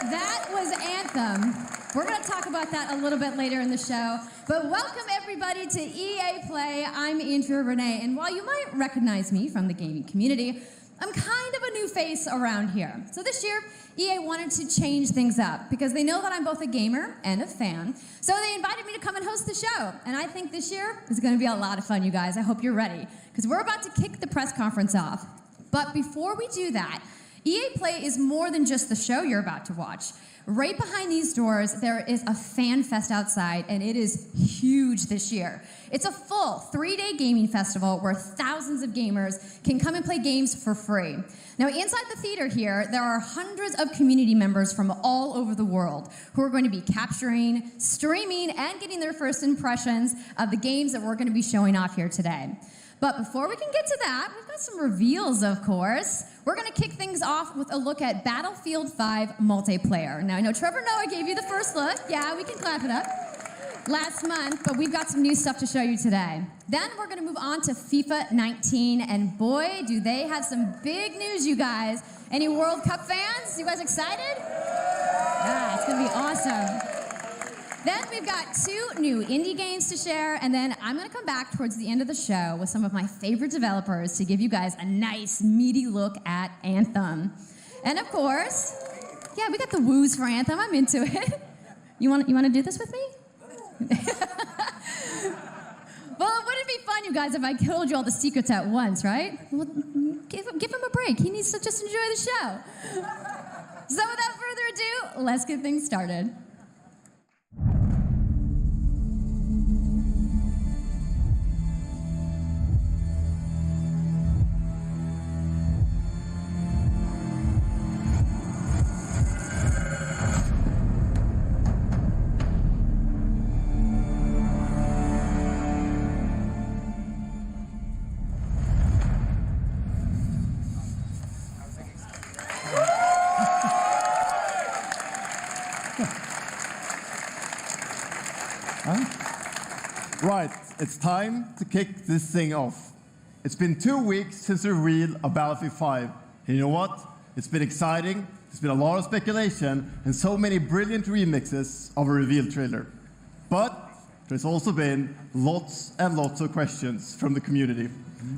that was Anthem. We're going to talk about that a little bit later in the show. But welcome, everybody, to EA Play. I'm Andrea Renee, and while you might recognize me from the gaming community, I'm kind of a new face around here. So this year, EA wanted to change things up because they know that I'm both a gamer and a fan. So they invited me to come and host the show. And I think this year is going to be a lot of fun, you guys. I hope you're ready because we're about to kick the press conference off. But before we do that, EA Play is more than just the show you're about to watch. Right behind these doors, there is a fan fest outside, and it is huge this year. It's a full 3-day gaming festival where thousands of gamers can come and play games for free. Now, inside the theater here, there are hundreds of community members from all over the world who are going to be capturing, streaming, and getting their first impressions of the games that we're going to be showing off here today. But before we can get to that, we've got some reveals, of course. We're going to kick things off with a look at Battlefield 5 multiplayer. Now, I know Trevor Noah gave you the first look. Yeah, we can clap it up. Last month, but we've got some new stuff to show you today. Then we're going to move on to FIFA 19, and boy, do they have some big news, you guys. Any World Cup fans? You guys excited? Yeah, it's going to be awesome. Then we've got 2 new indie games to share, and then I'm going to come back towards the end of the show with some of my favorite developers to give you guys a nice, meaty look at Anthem. And of course, yeah, we got the woos for Anthem. I'm into it. You want to do this with me? Well, wouldn't it be fun, you guys, if I told you all the secrets at once, right? Well, give him a break. He needs to just enjoy the show. So without further ado, let's get things started. Right, it's time to kick this thing off. It's been 2 weeks since the reveal of Battlefield 5. And you know what? It's been exciting, there's been a lot of speculation, and so many brilliant remixes of a reveal trailer. But there's also been lots and lots of questions from the community.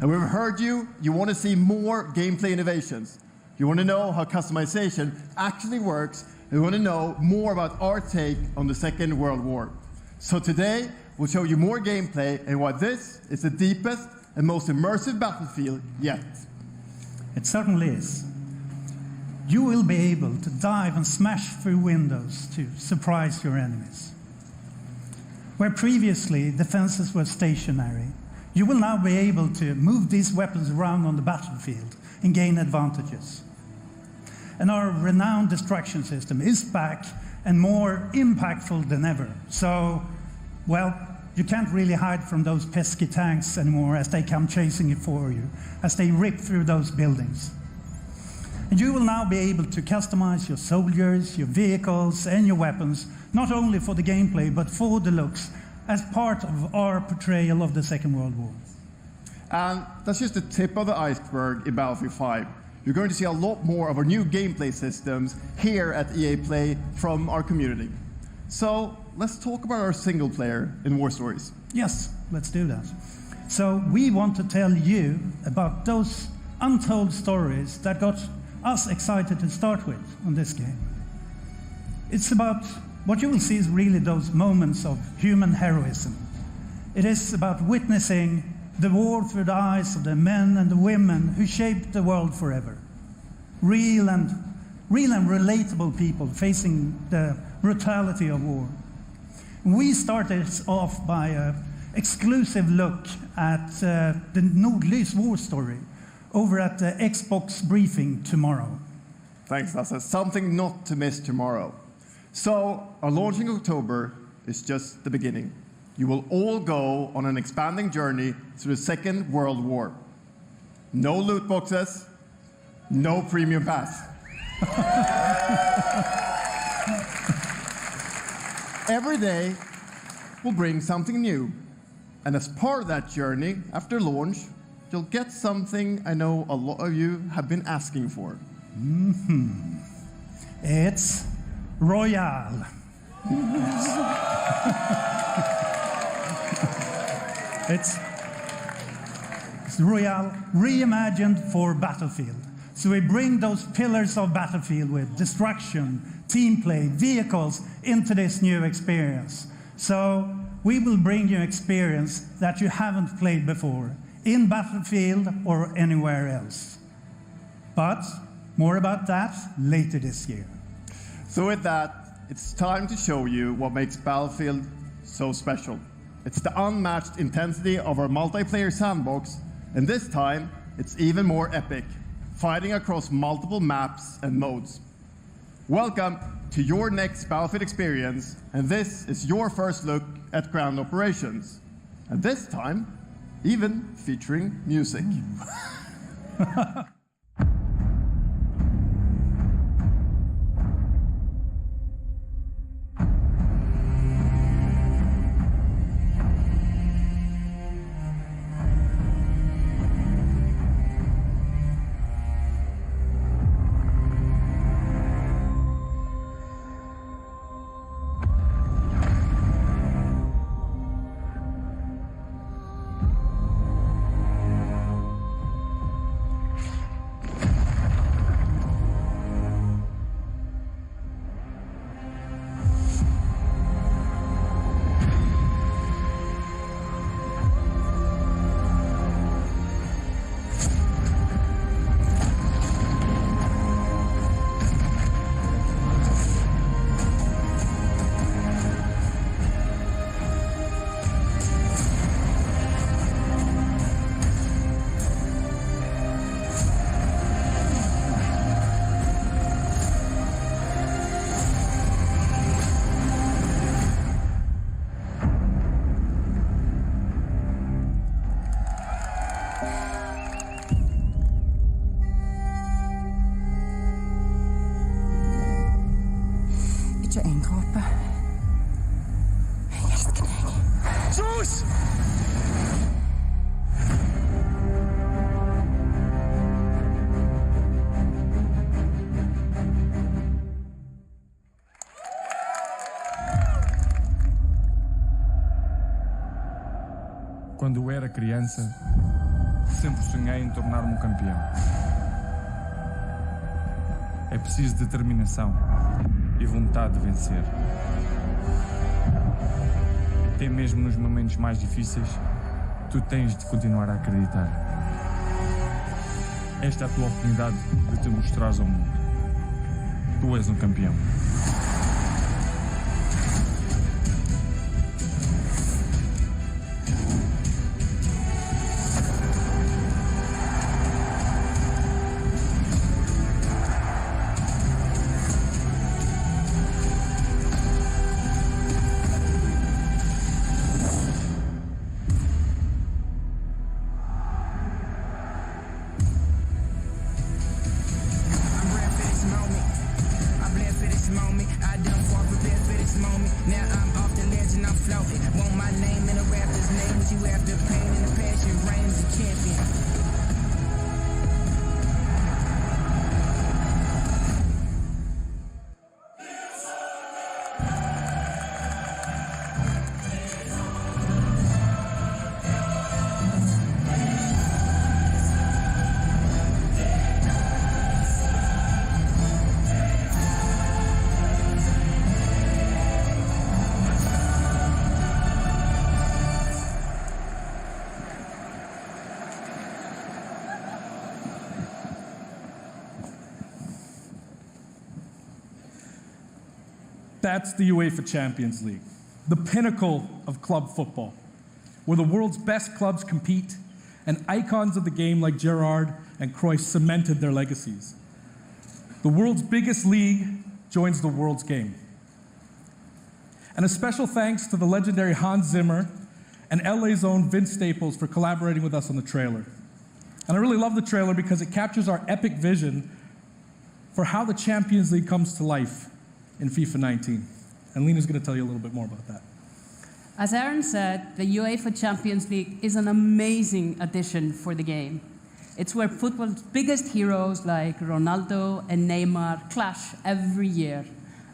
And we've heard you want to see more gameplay innovations. You want to know how customization actually works, and you want to know more about our take on the Second World War. So today, we'll show you more gameplay and why this is the deepest and most immersive Battlefield yet. It certainly is. You will be able to dive and smash through windows to surprise your enemies. Where previously defenses were stationary, you will now be able to move these weapons around on the battlefield and gain advantages. And our renowned destruction system is back and more impactful than ever. So, well, you can't really hide from those pesky tanks anymore as they come chasing it for you, as they rip through those buildings. And you will now be able to customize your soldiers, your vehicles, and your weapons, not only for the gameplay, but for the looks, as part of our portrayal of the Second World War. And that's just the tip of the iceberg in Battlefield 5. You're going to see a lot more of our new gameplay systems here at EA Play from our community. So let's talk about our single player in War Stories. Yes, let's do that. So we want to tell you about those untold stories that got us excited to start with on this game. It's about what you will see is really those moments of human heroism. It is about witnessing the war through the eyes of the men and the women who shaped the world forever. Real and relatable people facing the brutality of war. We started off by an exclusive look at the Nordlys war story over at the Xbox briefing tomorrow. Thanks, Lasse. Something not to miss tomorrow. So, our launch in October is just the beginning. You will all go on an expanding journey through the Second World War. No loot boxes, no premium pass. Every day will bring something new. And as part of that journey, after launch, you'll get something I know a lot of you have been asking for. It's Royale. It's Royale reimagined for Battlefield. So we bring those pillars of Battlefield with destruction, team play, vehicles into this new experience. So we will bring you experience that you haven't played before in Battlefield or anywhere else. But more about that later this year. So with that, it's time to show you what makes Battlefield so special. It's the unmatched intensity of our multiplayer sandbox, and this time, it's even more epic, fighting across multiple maps and modes. Welcome to your next Battlefield experience, and this is your first look at ground operations. And this time, even featuring music. Ikke en dråpe. Jeg elsker deg. Sus! Quando eu era criança, sempre sonhei em tornar-me um campeão. É preciso determinação e vontade de vencer. Até mesmo nos momentos mais difíceis, tu tens de continuar a acreditar. Esta é a tua oportunidade de te mostrares ao mundo. Tu és um campeão. That's the UEFA Champions League, the pinnacle of club football, where the world's best clubs compete and icons of the game like Gerrard and Cruyff cemented their legacies. The world's biggest league joins the world's game. And a special thanks to the legendary Hans Zimmer and LA's own Vince Staples for collaborating with us on the trailer. And I really love the trailer because it captures our epic vision for how the Champions League comes to life in FIFA 19. And Lena's going to tell you a little bit more about that. As Aaron said, the UEFA Champions League is an amazing addition for the game. It's where football's biggest heroes like Ronaldo and Neymar clash every year.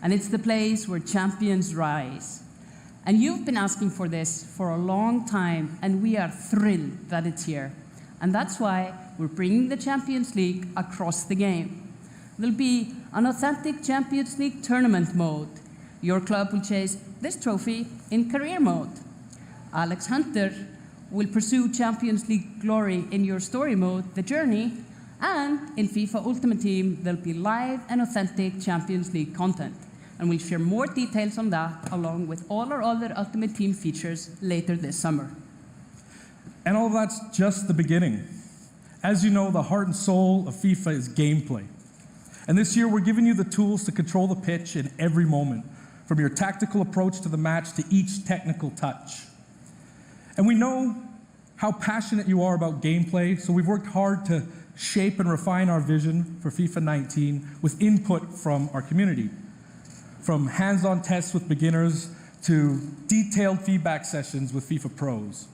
and it's the place where champions rise. And you've been asking for this for a long time, and we are thrilled that it's here. And that's why we're bringing the Champions League across the game. There'll be an authentic Champions League tournament mode. Your club will chase this trophy in career mode. Alex Hunter will pursue Champions League glory in your story mode, The Journey, and in FIFA Ultimate Team, there'll be live and authentic Champions League content. And we'll share more details on that, along with all our other Ultimate Team features later this summer. And all that's just the beginning. As you know, the heart and soul of FIFA is gameplay. And this year, we're giving you the tools to control the pitch in every moment, from your tactical approach to the match to each technical touch. And we know how passionate you are about gameplay, so we've worked hard to shape and refine our vision for FIFA 19 with input from our community. From hands-on tests with beginners to detailed feedback sessions with FIFA pros.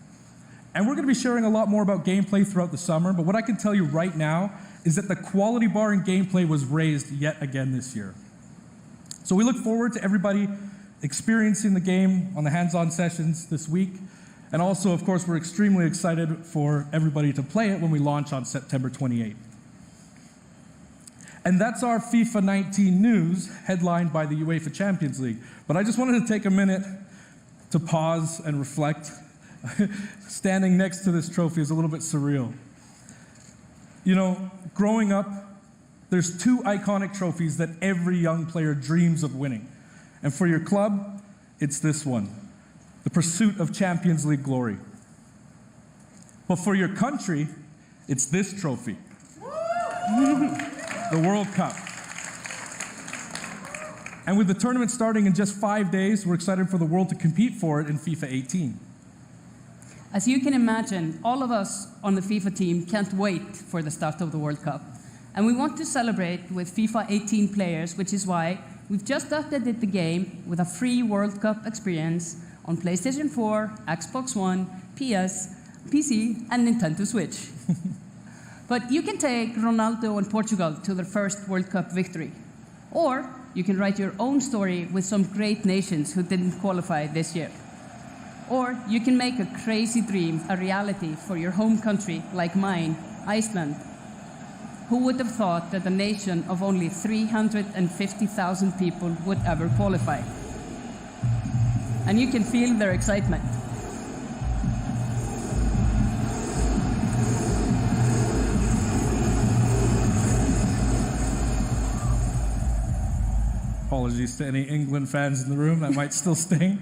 And we're going to be sharing a lot more about gameplay throughout the summer, but what I can tell you right now is that the quality bar in gameplay was raised yet again this year. So we look forward to everybody experiencing the game on the hands-on sessions this week. And also, of course, we're extremely excited for everybody to play it when we launch on September 28th. And that's our FIFA 19 news, headlined by the UEFA Champions League. But I just wanted to take a minute to pause and reflect. Standing next to this trophy is a little bit surreal. You know, growing up, there's two iconic trophies that every young player dreams of winning. And for your club, it's this one, the pursuit of Champions League glory. But for your country, it's this trophy, the World Cup. And with the tournament starting in just 5 days, we're excited for the world to compete for it in FIFA 18. As you can imagine, all of us on the FIFA team can't wait for the start of the World Cup. And we want to celebrate with FIFA 18 players, which is why we've just updated the game with a free World Cup experience on PlayStation 4, Xbox One, PS, PC, and Nintendo Switch. But you can take Ronaldo and Portugal to their first World Cup victory. Or you can write your own story with some great nations who didn't qualify this year. Or you can make a crazy dream a reality for your home country, like mine, Iceland. Who would have thought that a nation of only 350,000 people would ever qualify? And you can feel their excitement. Apologies to any England fans in the room, that might still sting.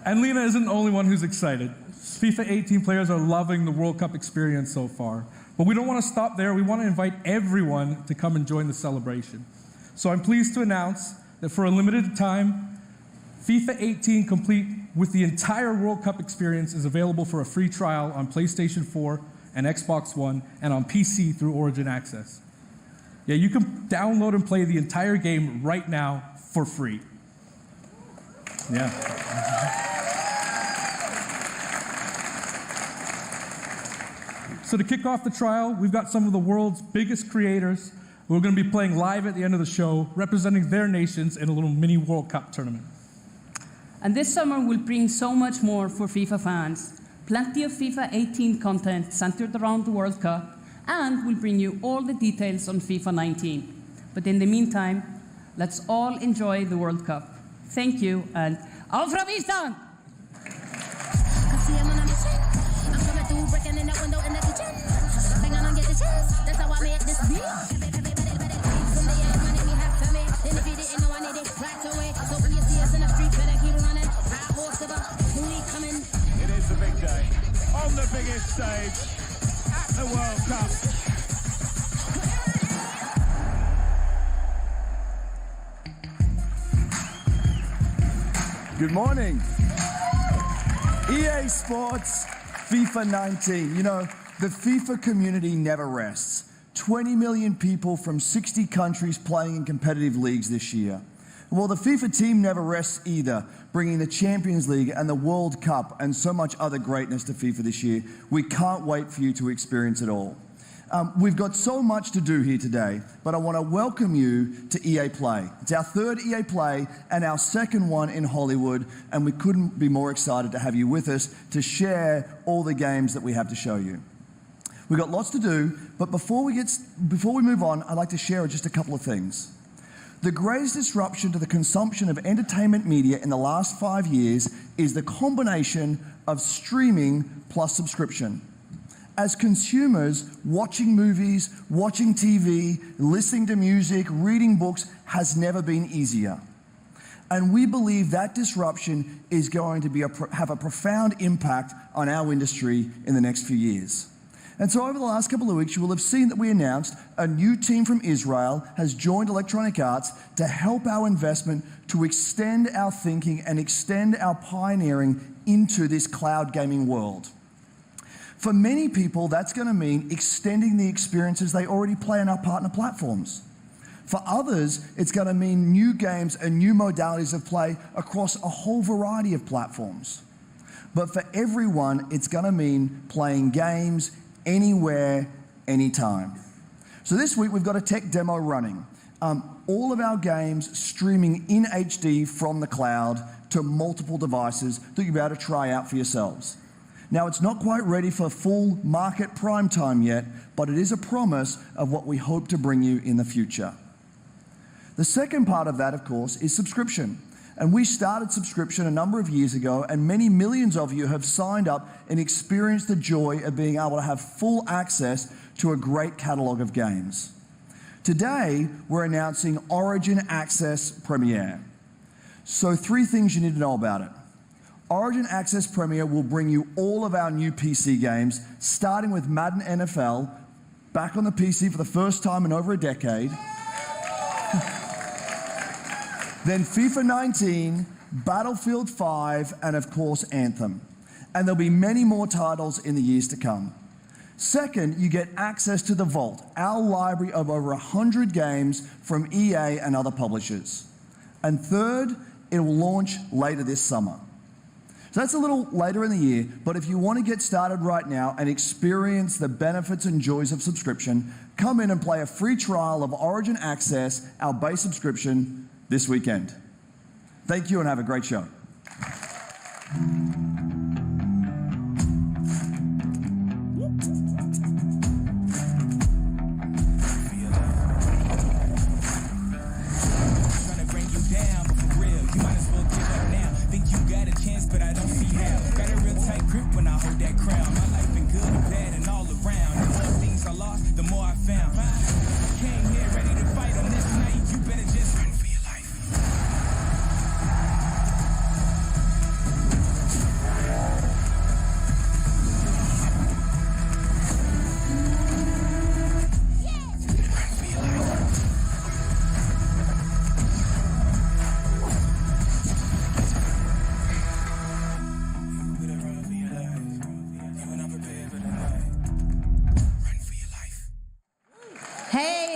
And Lena isn't the only one who's excited. FIFA 18 players are loving the World Cup experience so far. But we don't want to stop there. We want to invite everyone to come and join the celebration. So I'm pleased to announce that for a limited time, FIFA 18 complete with the entire World Cup experience is available for a free trial on PlayStation 4 and Xbox One and on PC through Origin Access. Yeah, you can download and play the entire game right now for free. Yeah. So to kick off the trial, we've got some of the world's biggest creators who are going to be playing live at the end of the show, representing their nations in a little mini World Cup tournament. And this summer will bring so much more for FIFA fans. Plenty of FIFA 18 content centered around the World Cup, and we'll bring you all the details on FIFA 19. But in the meantime, let's all enjoy the World Cup. Thank you, and auf Island! It is a big day on the biggest stage at the World Cup. Good morning. EA Sports, FIFA 19. You know, the FIFA community never rests. 20 million people from 60 countries playing in competitive leagues this year. Well, the FIFA team never rests either, bringing the Champions League and the World Cup and so much other greatness to FIFA this year. We can't wait for you to experience it all. We've got so much to do here today, but I want to welcome you to EA Play. It's our third EA Play and our second one in Hollywood, and we couldn't be more excited to have you with us to share all the games that we have to show you. We've got lots to do, but before we move on, I'd like to share just a couple of things. The greatest disruption to the consumption of entertainment media in the last 5 years is the combination of streaming plus subscription. As consumers, watching movies, watching TV, listening to music, reading books has never been easier. And we believe that disruption is going to have a profound impact on our industry in the next few years. And so over the last couple of weeks, you will have seen that we announced a new team from Israel has joined Electronic Arts to help our investment to extend our thinking and extend our pioneering into this cloud gaming world. For many people, that's going to mean extending the experiences they already play on our partner platforms. For others, it's going to mean new games and new modalities of play across a whole variety of platforms. But for everyone, it's going to mean playing games anywhere, anytime. So this week, we've got a tech demo running. All of our games streaming in HD from the cloud to multiple devices that you'll be able to try out for yourselves. Now, it's not quite ready for full market prime time yet, but it is a promise of what we hope to bring you in the future. The second part of that, of course, is subscription. And we started subscription a number of years ago, and many millions of you have signed up and experienced the joy of being able to have full access to a great catalog of games. Today, we're announcing Origin Access Premier. So 3 things you need to know about it. Origin Access Premier will bring you all of our new PC games, starting with Madden NFL, back on the PC for the first time in over a decade. Then FIFA 19, Battlefield 5, and of course Anthem. And there'll be many more titles in the years to come. Second, you get access to The Vault, our library of over 100 games from EA and other publishers. And third, it will launch later this summer. So that's a little later in the year, but if you want to get started right now and experience the benefits and joys of subscription, come in and play a free trial of Origin Access, our base subscription, this weekend. Thank you and have a great show.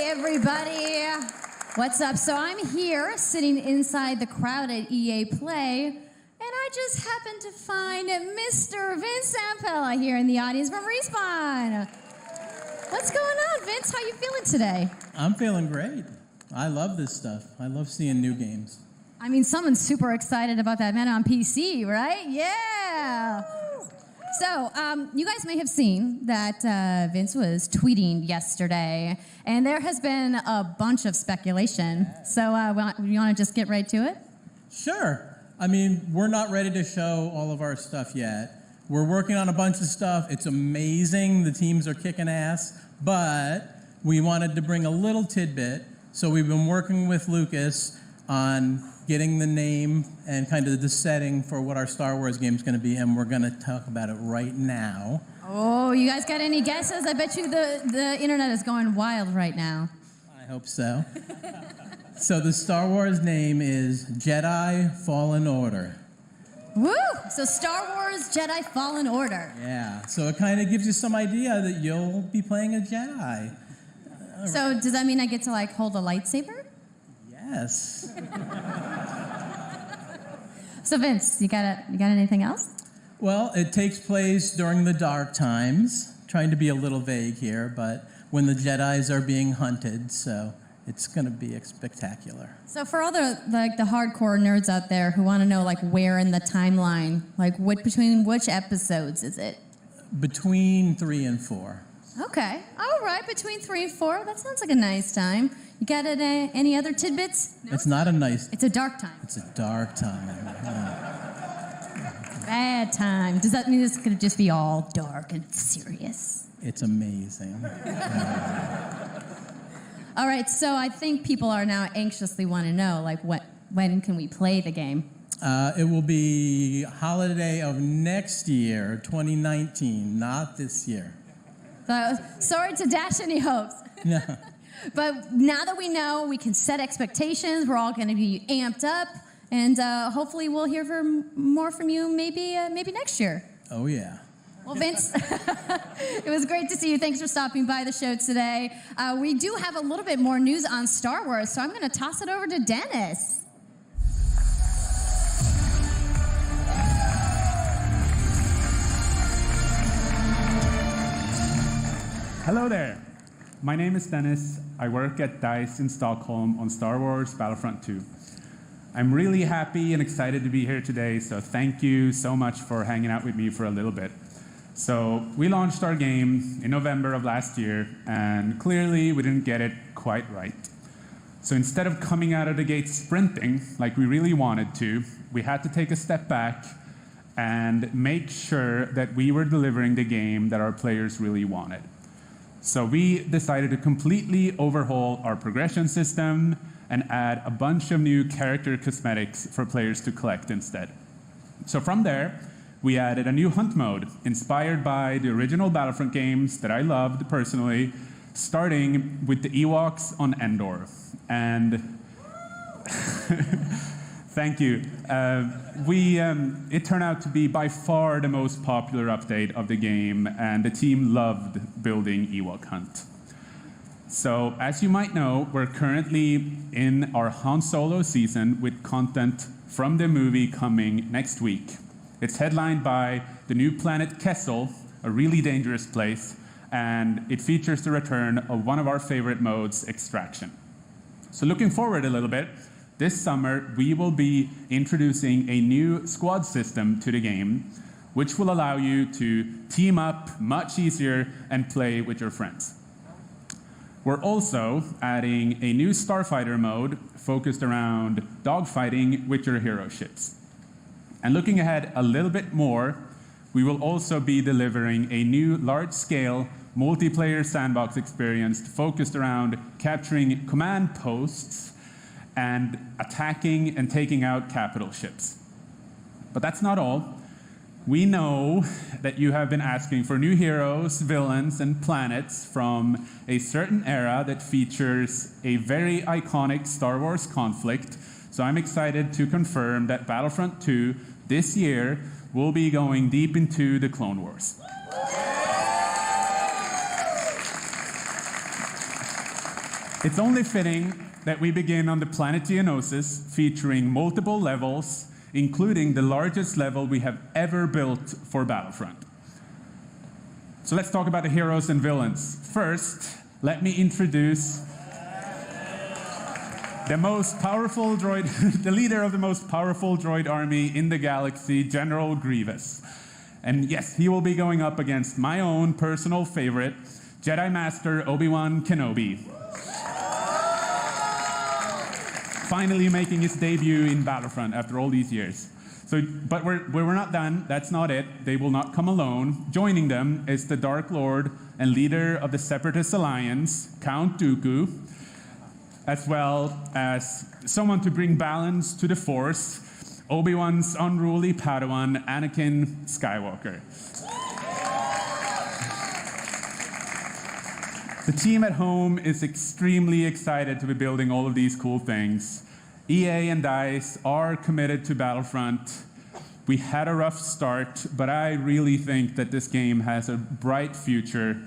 Everybody, what's up? So I'm here sitting inside the crowd at EA Play, and I just happened to find Mr. Vince Zampella here in the audience from Respawn. What's going on, Vince? How you feeling today? I'm feeling great. I love this stuff. I love seeing new games. I mean, someone's super excited about that man on PC, right? Yeah. So, you guys may have seen that Vince was tweeting yesterday, and there has been a bunch of speculation. So, you want to just get right to it? Sure. I mean, we're not ready to show all of our stuff yet. We're working on a bunch of stuff. It's amazing. The teams are kicking ass, but we wanted to bring a little tidbit. So we've been working with Lucas on getting the name and kind of the setting for what our Star Wars game is going to be, and we're going to talk about it right now. Oh, you guys got any guesses? I bet you the internet is going wild right now. I hope so. So the Star Wars name is Jedi Fallen Order. Woo! So Star Wars Jedi Fallen Order. Yeah, so it kind of gives you some idea that you'll be playing a Jedi. So does that mean I get to like hold a lightsaber? Yes. So Vince, you got anything else? Well, it takes place during the dark times. Trying to be a little vague here, but when the Jedis are being hunted. So it's going to be spectacular. So for all the hardcore nerds out there who want to know like where in the timeline, like between which episodes is it? Between 3 and 4. Okay, all right, between 3 and 4. That sounds like a nice time. You got any other tidbits? No? It's not a nice. It's a dark time. It's a dark time. Bad time. Does that mean it's going to just be all dark and serious? It's amazing. All right, so I think people are now anxiously want to know, like, when can we play the game? It will be holiday of next year, 2019, not this year. Sorry to dash any hopes. No. But now that we know, we can set expectations. We're all going to be amped up, and hopefully we'll hear more from you maybe next year. Oh, yeah. Well, Vince, it was great to see you. Thanks for stopping by the show today. We do have a little bit more news on Star Wars, so I'm going to toss it over to Dennis. Hello there. My name is Dennis. I work at DICE in Stockholm on Star Wars Battlefront 2. I'm really happy and excited to be here today, so thank you so much for hanging out with me for a little bit. So we launched our game in November of last year, and clearly we didn't get it quite right. So instead of coming out of the gate sprinting like we really wanted to, we had to take a step back and make sure that we were delivering the game that our players really wanted. So we decided to completely overhaul our progression system and add a bunch of new character cosmetics for players to collect instead. So from there, we added a new hunt mode inspired by the original Battlefront games that I loved personally, starting with the Ewoks on Endor. And thank you. It turned out to be by far the most popular update of the game, and the team loved building Ewok Hunt. So, as you might know, we're currently in our Han Solo season with content from the movie coming next week. It's headlined by the new planet Kessel, a really dangerous place, and it features the return of one of our favorite modes, Extraction. So looking forward a little bit, this summer we will be introducing a new squad system to the game, which will allow you to team up much easier and play with your friends. We're also adding a new Starfighter mode focused around dogfighting with your hero ships. And looking ahead a little bit more, we will also be delivering a new large-scale multiplayer sandbox experience focused around capturing command posts and attacking and taking out capital ships. But that's not all. We know that you have been asking for new heroes, villains, and planets from a certain era that features a very iconic Star Wars conflict. So I'm excited to confirm that Battlefront 2 this year will be going deep into the Clone Wars. It's only fitting that we begin on the planet Geonosis, featuring multiple levels, including the largest level we have ever built for Battlefront. So let's talk about the heroes and villains. First, let me introduce the most powerful droid, the leader of the most powerful droid army in the galaxy, General Grievous. And yes, he will be going up against my own personal favorite, Jedi Master Obi-Wan Kenobi. Finally making his debut in Battlefront after all these years. But we're not done. That's not it. They will not come alone. Joining them is the Dark Lord and leader of the Separatist Alliance, Count Dooku, as well as someone to bring balance to the Force, Obi-Wan's unruly Padawan, Anakin Skywalker. The team at home is extremely excited to be building all of these cool things. EA and DICE are committed to Battlefront. We had a rough start, but I really think that this game has a bright future.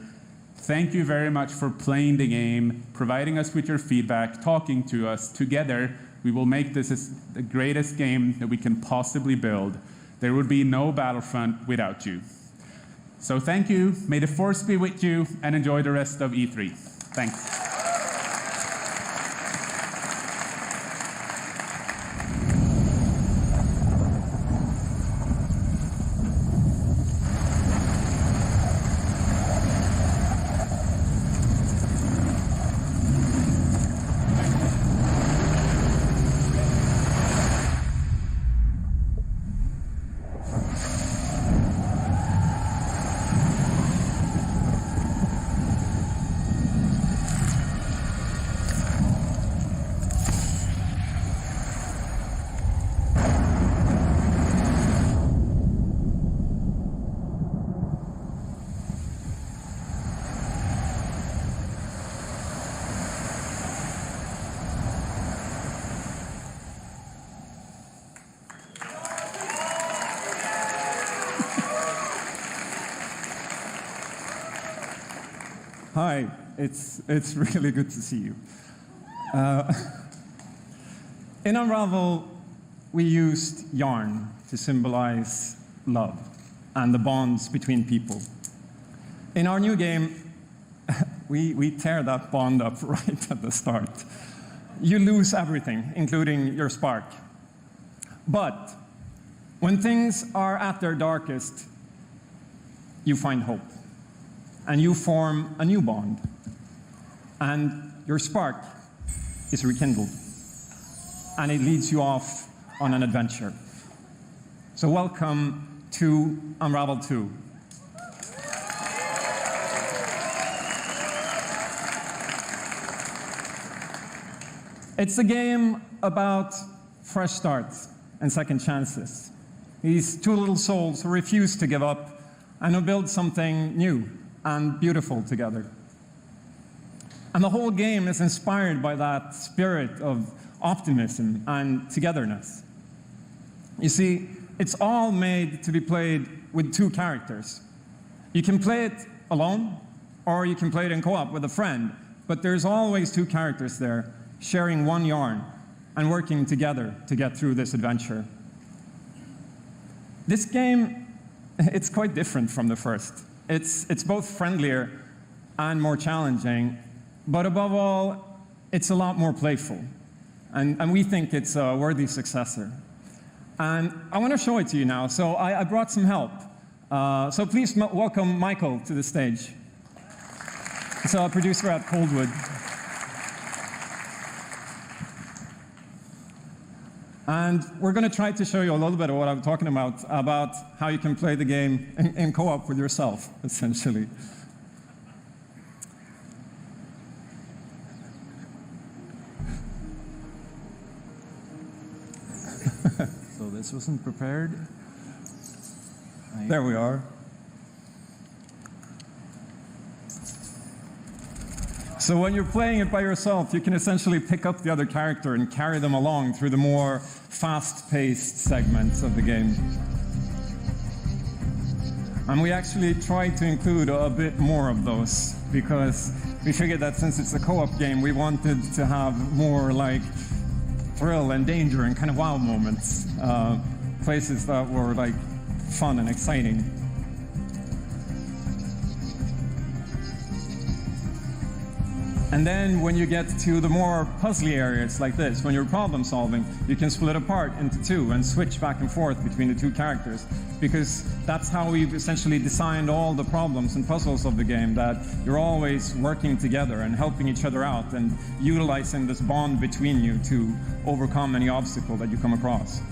Thank you very much for playing the game, providing us with your feedback, talking to us. Together, we will make this the greatest game that we can possibly build. There would be no Battlefront without you. So thank you, may the force be with you, and enjoy the rest of E3. Thanks. Hi, it's really good to see you. In Unravel, we used yarn to symbolize love and the bonds between people. In our new game, we tear that bond up right at the start. You lose everything, including your spark. But when things are at their darkest, you find hope. And you form a new bond. And your spark is rekindled. And it leads you off on an adventure. So welcome to Unravel 2. It's a game about fresh starts and second chances. These two little souls who refuse to give up and who build something new and beautiful together. And the whole game is inspired by that spirit of optimism and togetherness. You see, it's all made to be played with two characters. You can play it alone, or you can play it in co-op with a friend, but there's always two characters there, sharing one yarn and working together to get through this adventure. This game, it's quite different from the first. It's both friendlier and more challenging, but above all, it's a lot more playful. And we think it's a worthy successor. And I want to show it to you now, so I brought some help. So please welcome Michael to the stage. He's a producer at Coldwood. And we're going to try to show you a little bit of what I'm talking about how you can play the game in co-op with yourself, essentially. So this wasn't prepared. There we are. So when you're playing it by yourself, you can essentially pick up the other character and carry them along through the more fast-paced segments of the game. And we actually tried to include a bit more of those because we figured that since it's a co-op game, we wanted to have more like thrill and danger and kind of wow moments, places that were like fun and exciting. And then when you get to the more puzzly areas like this, when you're problem solving, you can split apart into two and switch back and forth between the two characters, because that's how we've essentially designed all the problems and puzzles of the game, that you're always working together and helping each other out and utilizing this bond between you to overcome any obstacle that you come across.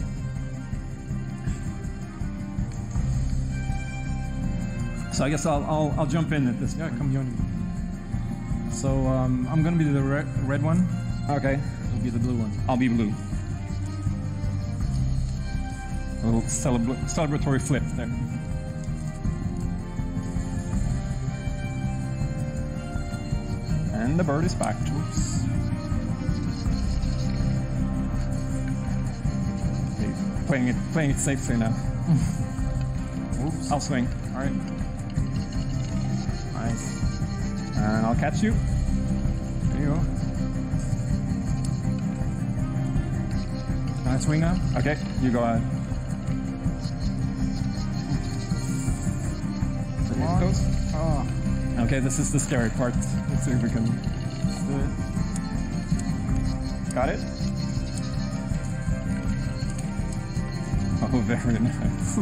So I guess I'll jump in at this point. Yeah, come join me. So I'm going to be the red one. Okay. You'll be the blue one. I'll be blue. A little celebratory flip there. And the bird is back. Oops. Okay. Playing it safely now. Oops. I'll swing. All right. Nice. And I'll catch you. There you go. Can I swing now? Okay, you go ahead. Okay, this is the scary part. Let's see if we can. Got it? Oh, very nice.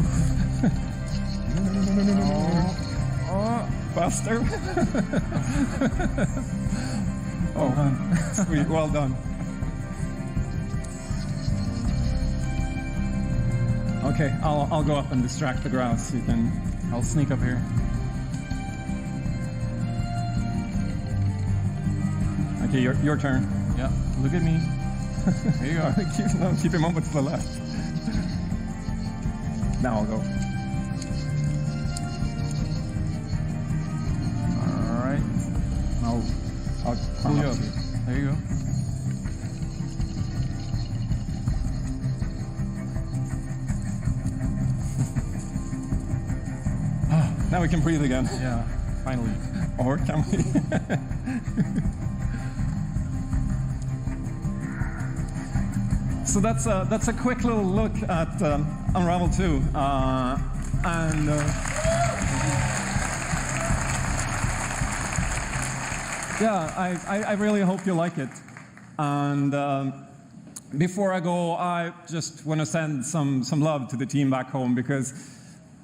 Faster. Oh, sweet. Well done. Okay, I'll go up and distract the grouse. I'll sneak up here. Okay, your turn. Yeah, look at me. Here you are. Keep him over to the left. Now I'll go. All right. Now I'll pull you up. There you go. Now we can breathe again. Yeah, finally. Or can we? So that's a quick little look at Unravel 2. Yeah, I really hope you like it. And before I go, I just want to send some love to the team back home, because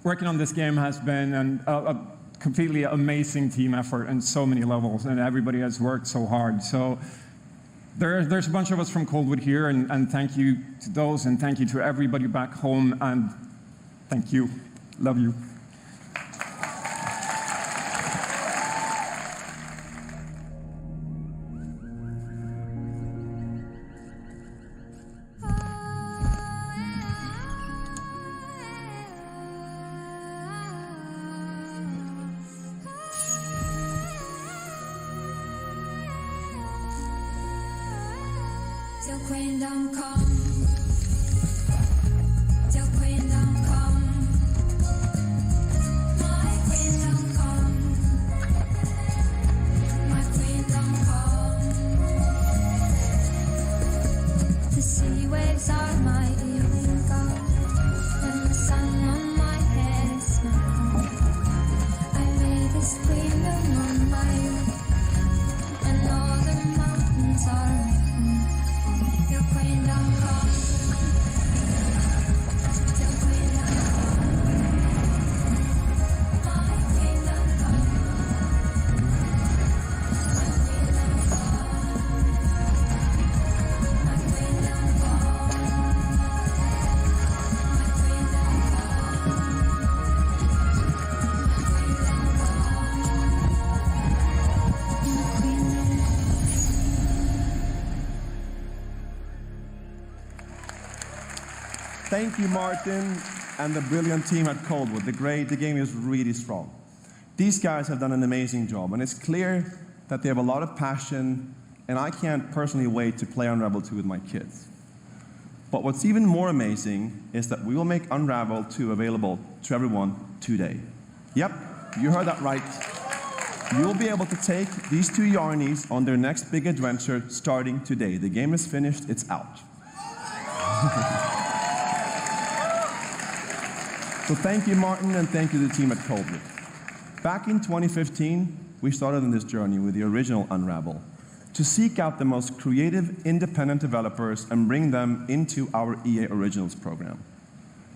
working on this game has been a completely amazing team effort on so many levels, and everybody has worked so hard. So there's a bunch of us from Coldwood here, and thank you to those, and thank you to everybody back home, and thank you. Love you. Till Queendom come. Till Queendom come. My Queendom come. My Queendom come. The sea waves are my evening gown, and the sun on my head is my crown. I made this Queendom on my own, and all the mountains are my home. Till Queendom come. Till Queendom come. My Queendom come. My Queendom come. My Queendom come. My Queendom Thank you, Martin, and the brilliant team at Coldwood. The game is really strong. These guys have done an amazing job, and it's clear that they have a lot of passion, and I can't personally wait to play Unravel 2 with my kids. But what's even more amazing is that we will make Unravel 2 available to everyone today. Yep, you heard that right. You'll be able to take these two Yarnies on their next big adventure starting today. The game is finished, it's out. So thank you, Martin, and thank you to the team at Coldwood. Back in 2015, we started on this journey with the original Unravel to seek out the most creative, independent developers and bring them into our EA Originals program.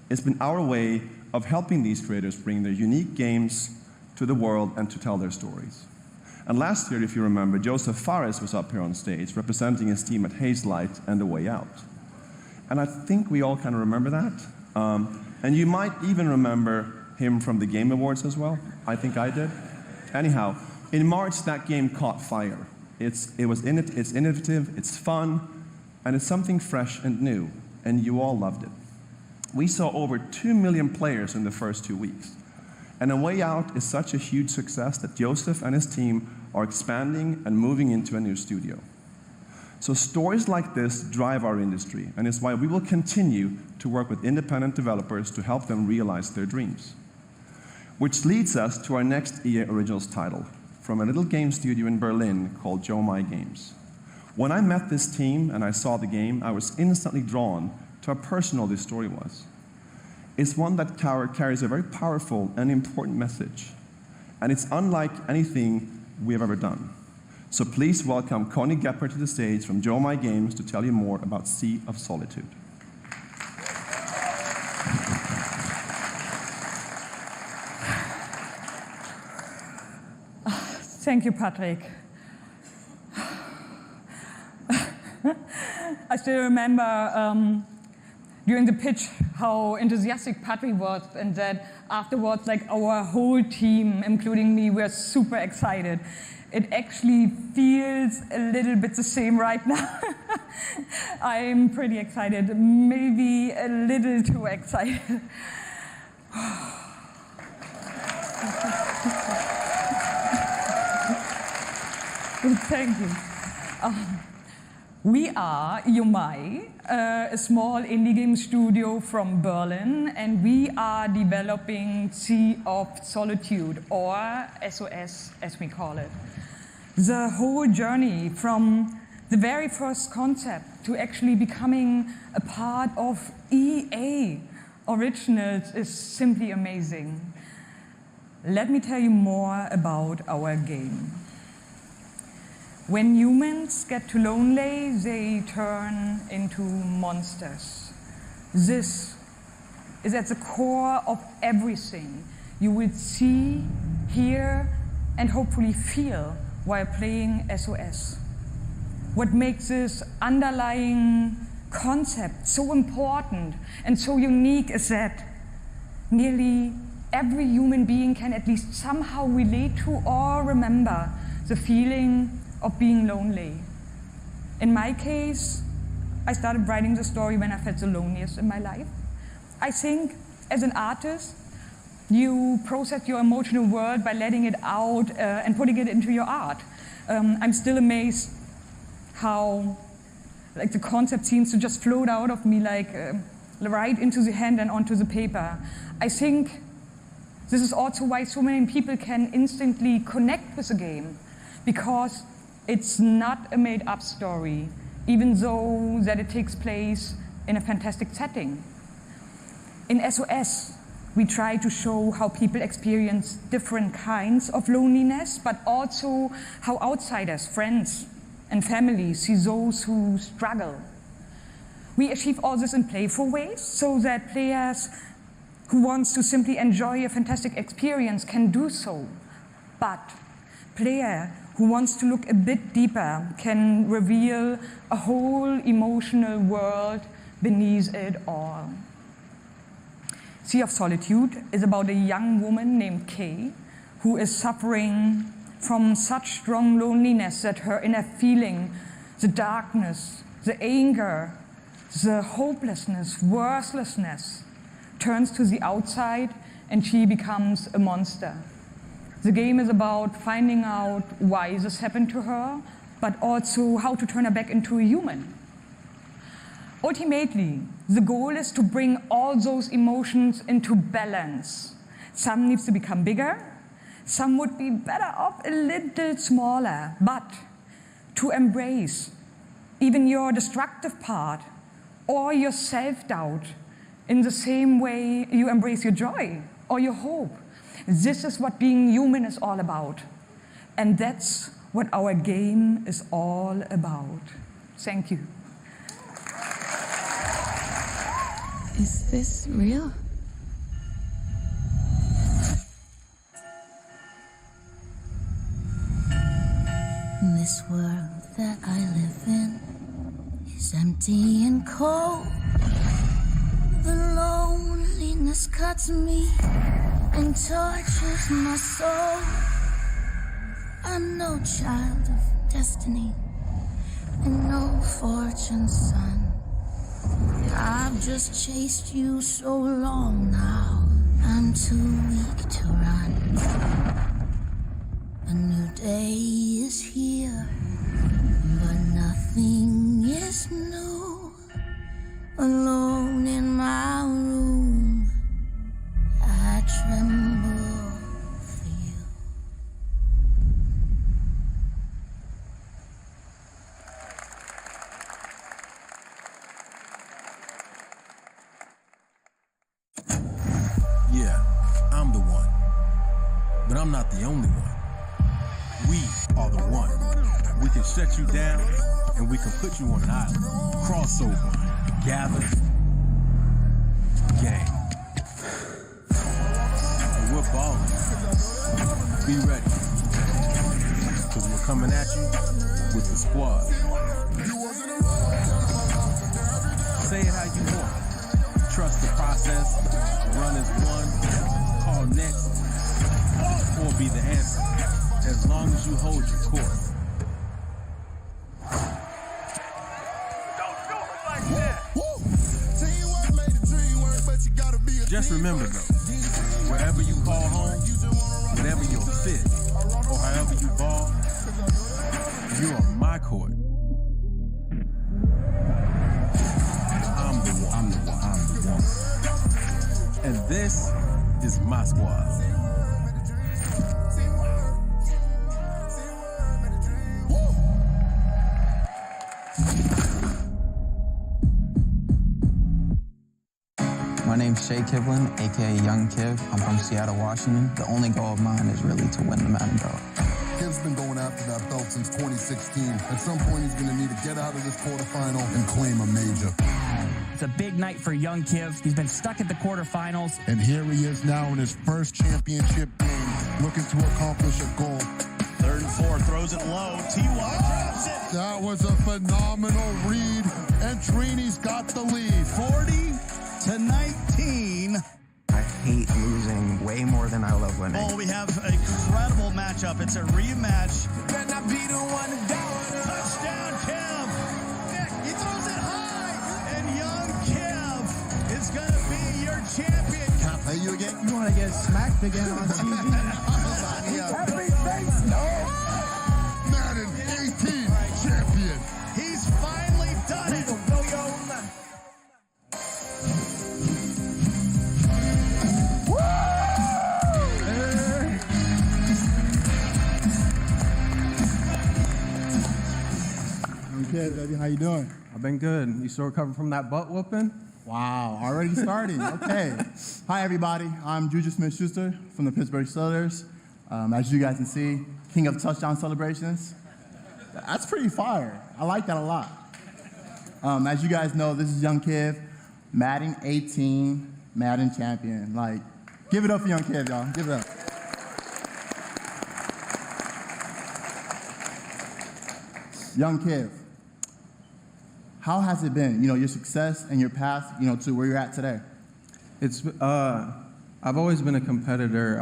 It's been our way of helping these creators bring their unique games to the world and to tell their stories. And last year, if you remember, Joseph Fares was up here on stage representing his team at Hazelight and A Way Out. And I think we all kind of remember that. And you might even remember him from the Game Awards as well. I think I did. Anyhow, in March, that game caught fire. It's innovative, it's fun, and it's something fresh and new, and you all loved it. We saw over 2 million players in the first 2 weeks. And A Way Out is such a huge success that Joseph and his team are expanding and moving into a new studio. So stories like this drive our industry, and it's why we will continue to work with independent developers to help them realize their dreams. Which leads us to our next EA Originals title, from a little game studio in Berlin called Joe My Games. When I met this team and I saw the game, I was instantly drawn to how personal this story was. It's one that carries a very powerful and important message. and it's unlike anything we have ever done. So please welcome Connie Gepper to the stage from Joe My Games to tell you more about Sea of Solitude. Thank you, Patrick. I still remember during the pitch how enthusiastic Patrick was, and that afterwards, like, our whole team, including me, were super excited. It actually feels a little bit the same right now. I'm pretty excited, maybe a little too excited. Thank you. We are Yomai, a small indie game studio from Berlin, and we are developing Sea of Solitude, or SOS as we call it. The whole journey from the very first concept to actually becoming a part of EA Originals is simply amazing. Let me tell you more about our game. When humans get too lonely, they turn into monsters. This is at the core of everything you will see, hear, and hopefully feel while playing SOS. What makes this underlying concept so important and so unique is that nearly every human being can at least somehow relate to or remember the feeling of being lonely. In my case, I started writing the story when I felt the loneliest in my life. I think as an artist, you process your emotional world by letting it out and putting it into your art. I'm still amazed how the concept seems to just float out of me right into the hand and onto the paper. I think this is also why so many people can instantly connect with the game, because it's not a made-up story, even though that it takes place in a fantastic setting. In SOS, we try to show how people experience different kinds of loneliness, but also how outsiders, friends, and family see those who struggle. We achieve all this in playful ways so that players who want to simply enjoy a fantastic experience can do so. But player who wants to look a bit deeper can reveal a whole emotional world beneath it all. Sea of Solitude is about a young woman named Kay who is suffering from such strong loneliness that her inner feeling, the darkness, the anger, the hopelessness, worthlessness, turns to the outside and she becomes a monster. The game is about finding out why this happened to her, but also how to turn her back into a human. Ultimately, the goal is to bring all those emotions into balance. Some needs to become bigger, some would be better off a little smaller, but to embrace even your destructive part or your self-doubt in the same way you embrace your joy or your hope. This is what being human is all about. And that's what our game is all about. Thank you. Is this real? This world that I live in is empty and cold. The loneliness cuts me and tortures my soul. I'm no child of destiny and no fortune's son. I've just chased you so long now, I'm too weak to run. A new day is here, but nothing is new. Alone in my room, I tremble for you. Yeah, I'm the one. but I'm not the only one. We are the one. We can shut you down, and we can put you on an island. Crossover, gather, gang. And we're balling. Be ready, because we're coming at you with the squad. Say it how you want. Trust the process. Run as one. Call next. Or be the answer. As long as you hold your course. Just remember though, wherever you call home, whenever you're fit, or however you ball, you're on my court. I'm the one. I'm the one. I'm the one. And this is my squad. My name's Shea Kivlin, aka Young Kiv. I'm from Seattle, Washington. The only goal of mine is really to win the Madden belt. Kiv's been going after that belt since 2016. At some point, he's going to need to get out of this quarterfinal and claim a major. It's a big night for Young Kiv. He's been stuck at the quarterfinals. And here he is now in his first championship game, looking to accomplish a goal. 3rd and 4, throws it low. T.Y. drops it. That was a phenomenal read, and Trini's got the lead. 40-19. I hate losing way more than I love winning. Oh, we have an incredible matchup. It's a rematch. Better not be the one to down. Touchdown, Kev. He throws it high, and Young Kev is going to be your champion. Can I play you again? You want to get smacked again on TV? Everything's no. Madden 18 champion. He's finally done it. Okay, baby, how you doing? I've been good. You still recovering from that butt whooping? Wow, already starting. Okay. Hi, everybody. I'm Juju Smith-Schuster from the Pittsburgh Steelers. As you guys can see, king of touchdown celebrations. That's pretty fire. I like that a lot. As you guys know, this is Young Kiv, Madden 18, Madden champion. Like, give it up for Young Kiv, y'all. Give it up. Young Kiv, how has it been, your success and your path, to where you're at today? It's, I've always been a competitor.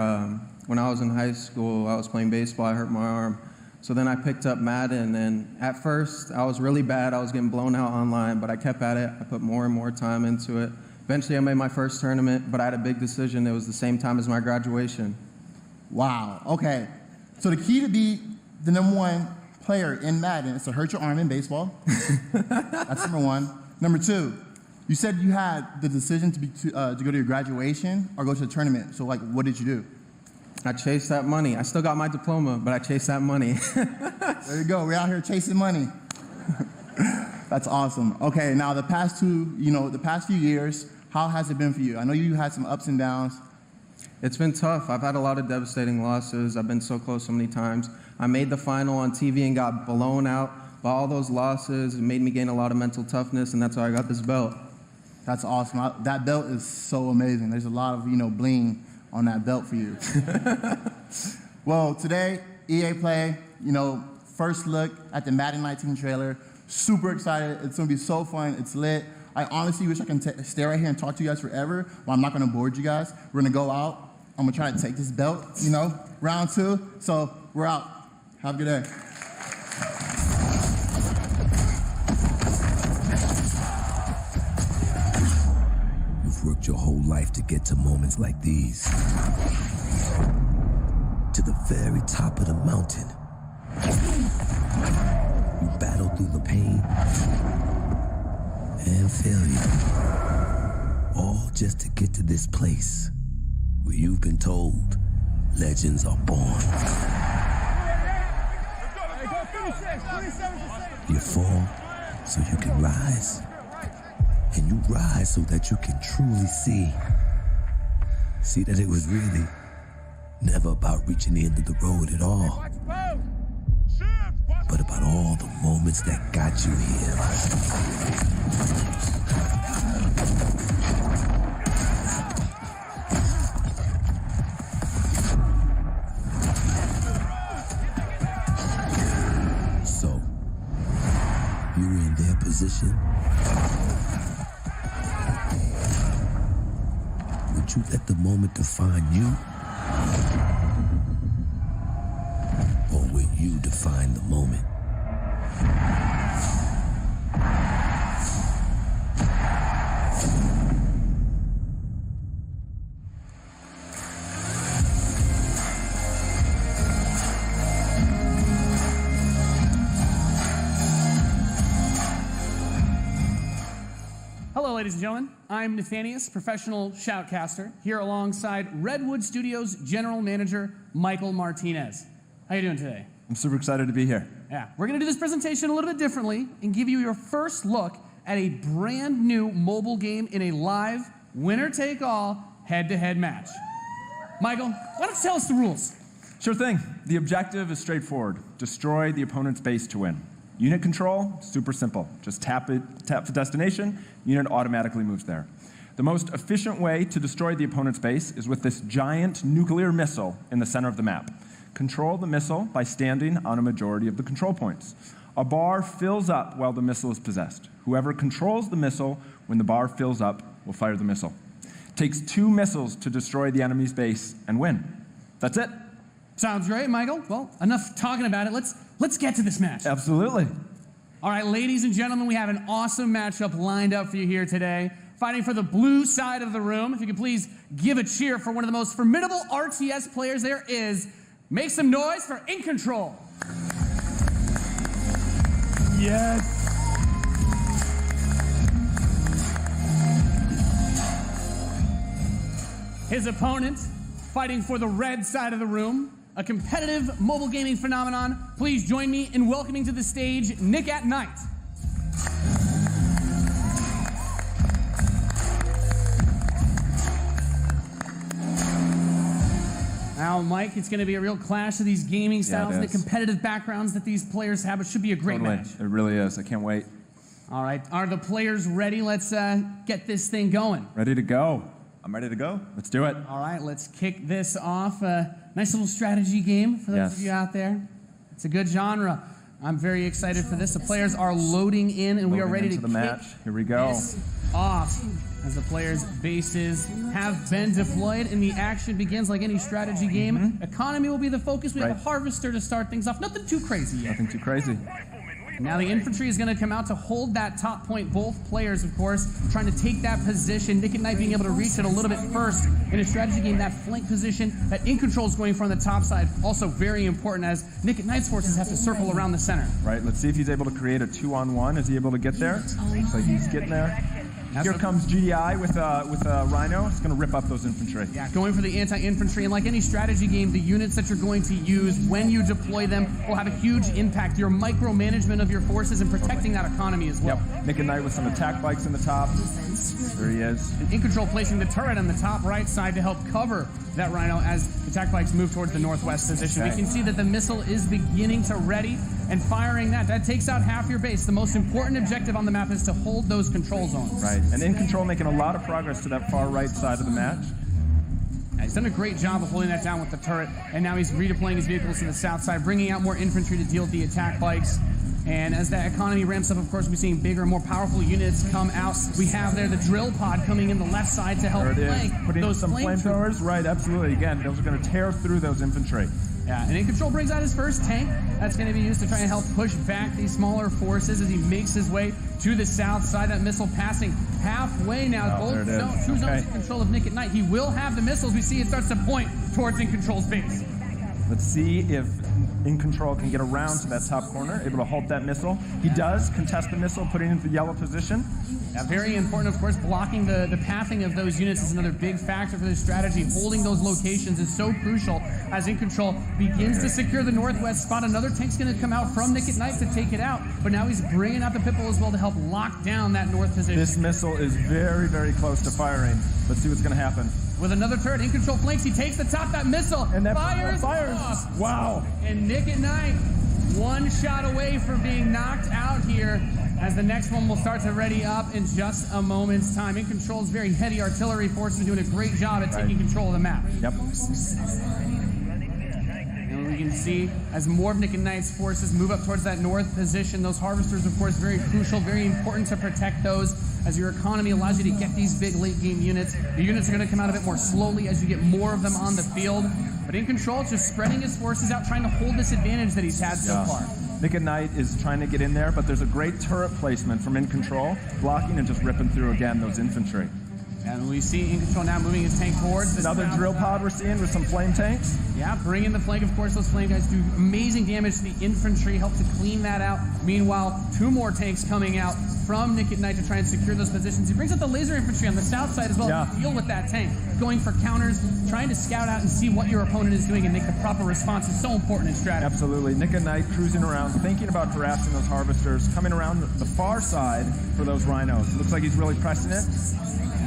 When I was in high school, I was playing baseball, I hurt my arm. So then I picked up Madden, and at first, I was really bad. I was getting blown out online, but I kept at it. I put more and more time into it. Eventually, I made my first tournament, but I had a big decision. It was the same time as my graduation. Wow, okay. So the key to be the #1 player in Madden is to hurt your arm in baseball. That's number one. Number two, you said you had the decision to go to your graduation or go to the tournament. So, what did you do? I chased that money. I still got my diploma, but I chased that money. There you go. We're out here chasing money. That's awesome. Okay, now the past few years, how has it been for you? I know you had some ups and downs. It's been tough. I've had a lot of devastating losses. I've been so close so many times. I made the final on TV and got blown out by all those losses. It made me gain a lot of mental toughness, and that's how I got this belt. That's awesome. That belt is so amazing. There's a lot of, bling on that belt for you. Well, today, EA Play, first look at the Madden 19 trailer. Super excited. It's going to be so fun. It's lit. I honestly wish I can stay right here and talk to you guys forever, but I'm not going to board you guys. We're going to go out. I'm going to try to take this belt, round 2. So we're out. Have a good day. You've worked your whole life to get to moments like these. To the very top of the mountain. You battled through the pain and failure. All just to get to this place where you've been told legends are born. You fall so you can rise. And you rise so that you can truly see that it was really never about reaching the end of the road at all, but about all the moments that got you here. So, you were in their position. Would you let the moment define you? Or will you define the moment? Hello, ladies and gentlemen. I'm Nathanius, professional shoutcaster, here alongside Redwood Studios General Manager Michael Martinez. How you doing today? I'm super excited to be here. Yeah, we're going to do this presentation a little bit differently and give you your first look at a brand new mobile game in a live, winner-take-all, head-to-head match. Michael, why don't you tell us the rules? Sure thing. The objective is straightforward. Destroy the opponent's base to win. Unit control, super simple. Just tap the destination, unit automatically moves there. The most efficient way to destroy the opponent's base is with this giant nuclear missile in the center of the map. Control the missile by standing on a majority of the control points. A bar fills up while the missile is possessed. Whoever controls the missile when the bar fills up will fire the missile. It takes 2 missiles to destroy the enemy's base and win. That's it. Sounds great, Michael. Well, enough talking about it. Let's get to this match. Absolutely. All right, ladies and gentlemen, we have an awesome matchup lined up for you here today. Fighting for the blue side of the room, if you could please give a cheer for one of the most formidable RTS players there is. Make some noise for In Control. Yes. His opponent, fighting for the red side of the room, a competitive mobile gaming phenomenon. Please join me in welcoming to the stage Nick at Night. Now, Mike, it's going to be a real clash of these gaming styles and the competitive backgrounds that these players have. It should be a great match. It really is. I can't wait. All right. Are the players ready? Let's get this thing going. Ready to go. I'm ready to go. Let's do it. All right. Let's kick this off. Nice little strategy game for those of you out there. It's a good genre. I'm very excited for this. The players are loading in, and we are ready to the match. Here we go. This off as the players' bases have been deployed and the action begins like any strategy game. Economy will be the focus. We have a harvester to start things off. Nothing too crazy yet. Nothing too crazy. Now the infantry is going to come out to hold that top point. Both players, of course, trying to take that position. Nick at Night being able to reach it a little bit first. In a strategy game, that flank position that In Control is going for on the top side, also very important as Nick at Night's forces have to circle around the center. Right, let's see if he's able to create a 2-on-1. Is he able to get there? Looks like he's getting there. Here comes GDI with a Rhino. It's going to rip up those infantry. Yeah, going for the anti-infantry. And like any strategy game, the units that you're going to use when you deploy them will have a huge impact. Your micromanagement of your forces and protecting that economy as well. Yep. Nick at Night with some attack bikes in the top. There he is. And In Control placing the turret on the top right side to help cover that Rhino as attack bikes move towards the northwest position. We can see that the missile is beginning to ready and firing that. That takes out half your base. The most important objective on the map is to hold those control zones. Right, and In Control making a lot of progress to that far right side of the match. Yeah, he's done a great job of holding that down with the turret, and now he's redeploying his vehicles to the south side, bringing out more infantry to deal with the attack bikes. And as that economy ramps up, of course, we're seeing bigger and more powerful units come out. We have there the drill pod coming in the left side to help flank Putting those some flamethrowers. Right, absolutely. Again, those are going to tear through those infantry. Yeah, and In Control brings out his first tank. That's going to be used to try and help push back these smaller forces as he makes his way to the south side. That missile passing halfway now. Both two zones in control of Nick at Night. He will have the missiles. We see it starts to point towards In Control's base. Let's see if In Control can get around to that top corner, able to halt that missile. He does contest the missile, putting it into the yellow position. Yeah, very important, of course. Blocking the pathing of those units is another big factor for this strategy. Holding those locations is so crucial as In Control begins to secure the northwest spot. Another tank's going to come out from Nick at Night to take it out, but now he's bringing out the Pitbull as well to help lock down that north position. This missile is very, very close to firing. Let's see what's going to happen. With another turret, In Control flanks. He takes the top, that missile, and that fires off. Wow. And Nick at Night, one shot away from being knocked out here, as the next one will start to ready up in just a moment's time. In Control's very heavy artillery forces doing a great job at taking control of the map. Yep. And we can see as more of Nick and Knight's forces move up towards that north position, those harvesters, of course, very crucial, very important to protect those, as your economy allows you to get these big late game units. The units are going to come out a bit more slowly as you get more of them on the field. But In Control, just spreading his forces out, trying to hold this advantage that he's had so far. Nick at Night is trying to get in there, but there's a great turret placement from In Control, blocking and just ripping through again those infantry. And we see In Control now moving his tank towards this. Another drill pod we're seeing with some flame tanks. Yeah, bring in the flank. Of course, those flame guys do amazing damage to the infantry, help to clean that out. Meanwhile, 2 more tanks coming out from Nick at Night to try and secure those positions. He brings out the laser infantry on the south side as well to deal with that tank. Going for counters, trying to scout out and see what your opponent is doing and make the proper response is so important in strategy. Absolutely. Nick at Night cruising around, thinking about harassing those harvesters, coming around the far side for those rhinos. It looks like he's really pressing it.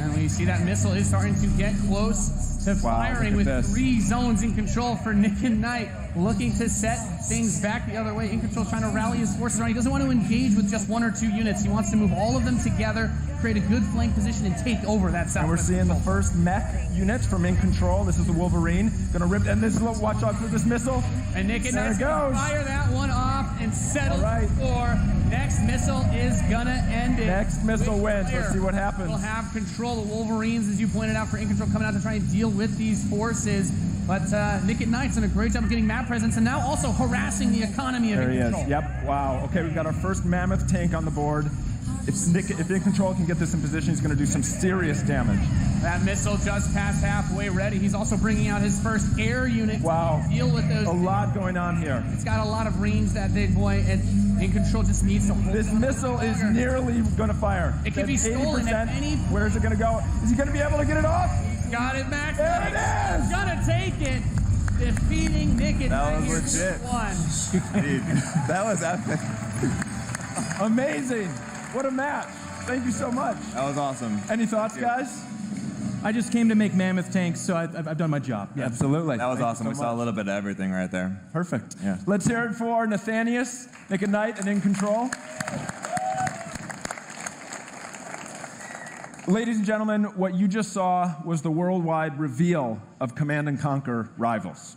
And when you see that missile is starting to get close to firing with 3 zones In Control for Nick and Night, looking to set things back the other way. In Control trying to rally his forces around. He doesn't want to engage with just 1 or 2 units. He wants to move all of them together, create a good flank position, and take over that south. And we're seeing the first mech units from In Control. This is the Wolverine. Gonna rip, and this is watch out for this missile. And Nick and Knight's gonna fire that one off and settle for next missile is gonna end it. Next missile wins. Let's see what happens. We'll have control. The Wolverines, as you pointed out, for In Control coming out to try and deal with these forces. But Nick at Night's done a great job of getting map presence and now also harassing the economy of In Control. There he is. Yep. Wow. Okay, we've got our first mammoth tank on the board. If In Control can get this in position, he's going to do some serious damage. That missile just passed halfway ready. He's also bringing out his first air unit to deal with those. A lot going on here. It's got a lot of range, that big boy, and In Control just needs to hold. This missile is nearly going to fire. It could be stolen at any point. Where is it going to go? Is he going to be able to get it off? He's got it, Max. There it is. He's going to take it. Defeating Nick at Night here. Legit. 2-1. Dude, that was epic. Amazing. What a match. Thank you so much. That was awesome. Any thoughts, guys? I just came to make mammoth tanks, so I've done my job. Yeah. Absolutely. That was awesome. We so saw a much. little bit of everything right there. Perfect. Yeah. Let's hear it for Nathanius, Nick at Night, and In Control. Ladies and gentlemen, what you just saw was the worldwide reveal of Command & Conquer Rivals.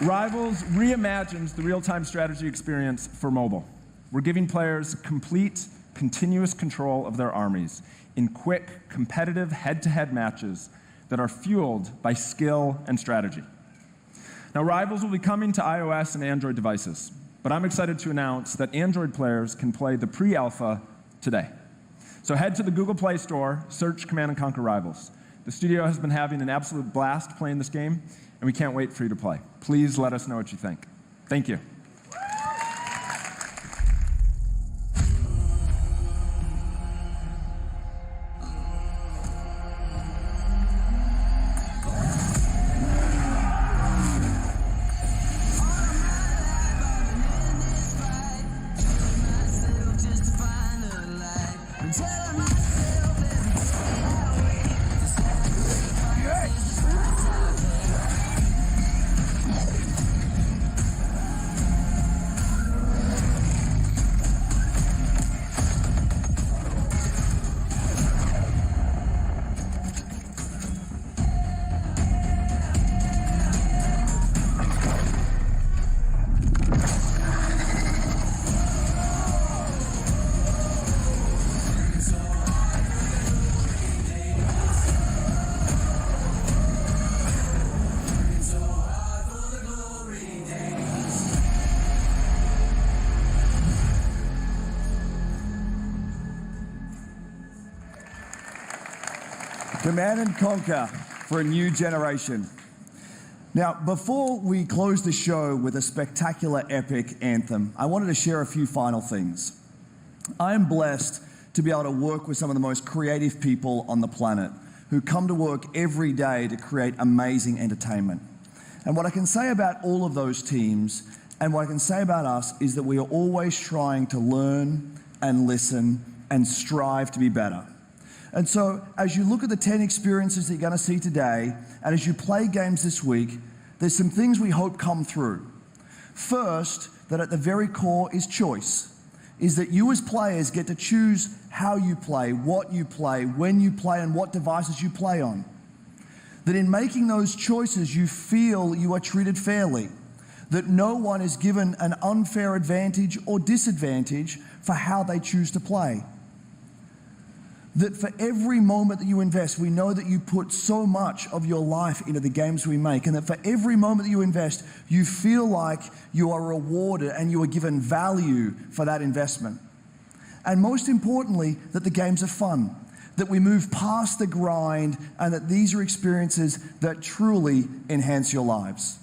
Rivals reimagines the real-time strategy experience for mobile. We're giving players complete, continuous control of their armies in quick, competitive head-to-head matches that are fueled by skill and strategy. Now, Rivals will be coming to iOS and Android devices, but I'm excited to announce that Android players can play the pre-alpha today. So head to the Google Play Store, search Command & Conquer Rivals. The studio has been having an absolute blast playing this game, and we can't wait for you to play. Please let us know what you think. Thank you. Command & Conquer for a new generation. Now, before we close the show with a spectacular epic anthem, I wanted to share a few final things. I am blessed to be able to work with some of the most creative people on the planet who come to work every day to create amazing entertainment. And what I can say about all of those teams and what I can say about us is that we are always trying to learn and listen and strive to be better. And so as you look at the 10 experiences that you're going to see today, and as you play games this week, there's some things we hope come through. First, that at the very core is choice, is that you as players get to choose how you play, what you play, when you play, and what devices you play on. That in making those choices, you feel you are treated fairly, that no one is given an unfair advantage or disadvantage for how they choose to play. That for every moment that you invest, we know that you put so much of your life into the games we make, and that for every moment that you invest, you feel like you are rewarded and you are given value for that investment. And most importantly, that the games are fun, that we move past the grind, and that these are experiences that truly enhance your lives.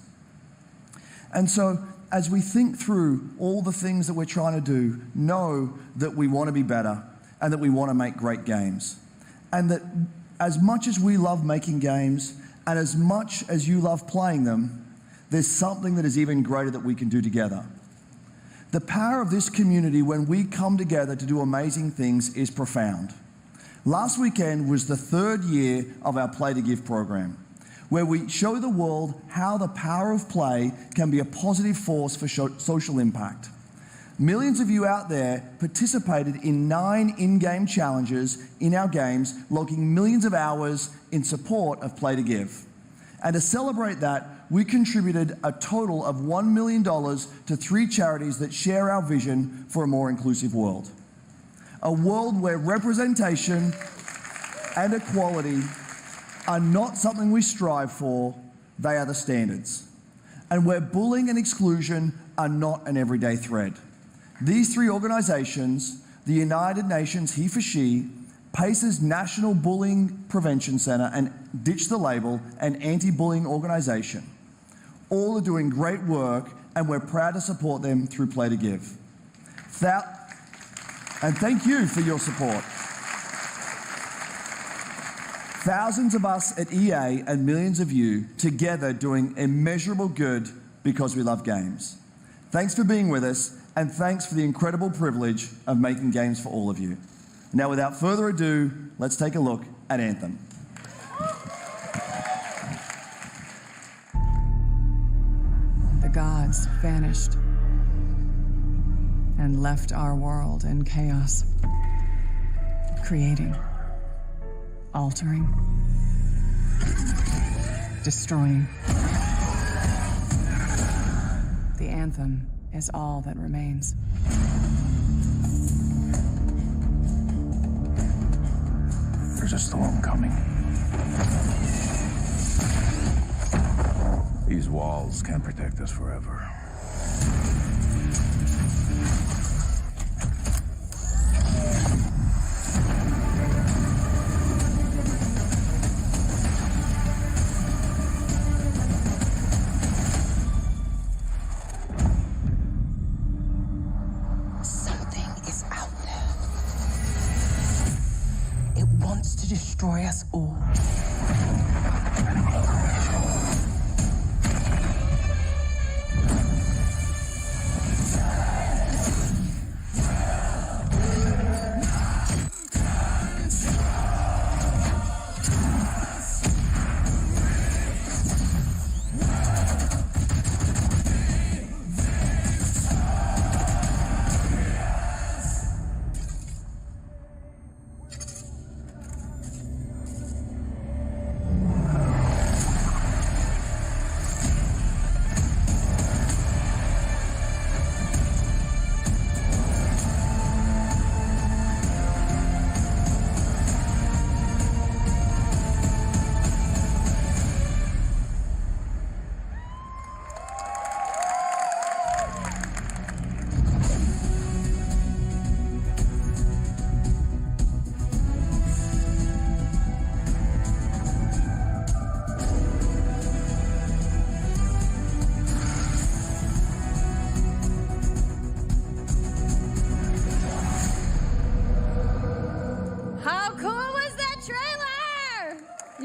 And so, as we think through all the things that we're trying to do, know that we want to be better, and that we want to make great games. And that as much as we love making games, and as much as you love playing them, there's something that is even greater that we can do together. The power of this community when we come together to do amazing things is profound. Last weekend was the 3rd year of our Play to Give program, where we show the world how the power of play can be a positive force for social impact. Millions of you out there participated in 9 in-game challenges in our games, logging millions of hours in support of Play to Give. And to celebrate that, we contributed a total of $1 million to 3 charities that share our vision for a more inclusive world. A world where representation and equality are not something we strive for, they are the standards. And where bullying and exclusion are not an everyday thread. These 3 organizations, the United Nations He for She, PACE's National Bullying Prevention Center, and Ditch the Label, an anti-bullying organization, all are doing great work, and we're proud to support them through Play to Give. And thank you for your support. Thousands of us at EA and millions of you together doing immeasurable good because we love games. Thanks for being with us, and thanks for the incredible privilege of making games for all of you. Now, without further ado, let's take a look at Anthem. The gods vanished and left our world in chaos, creating, altering, destroying. The anthem is all that remains. There's a storm coming. These walls can't protect us forever. Destroy us all.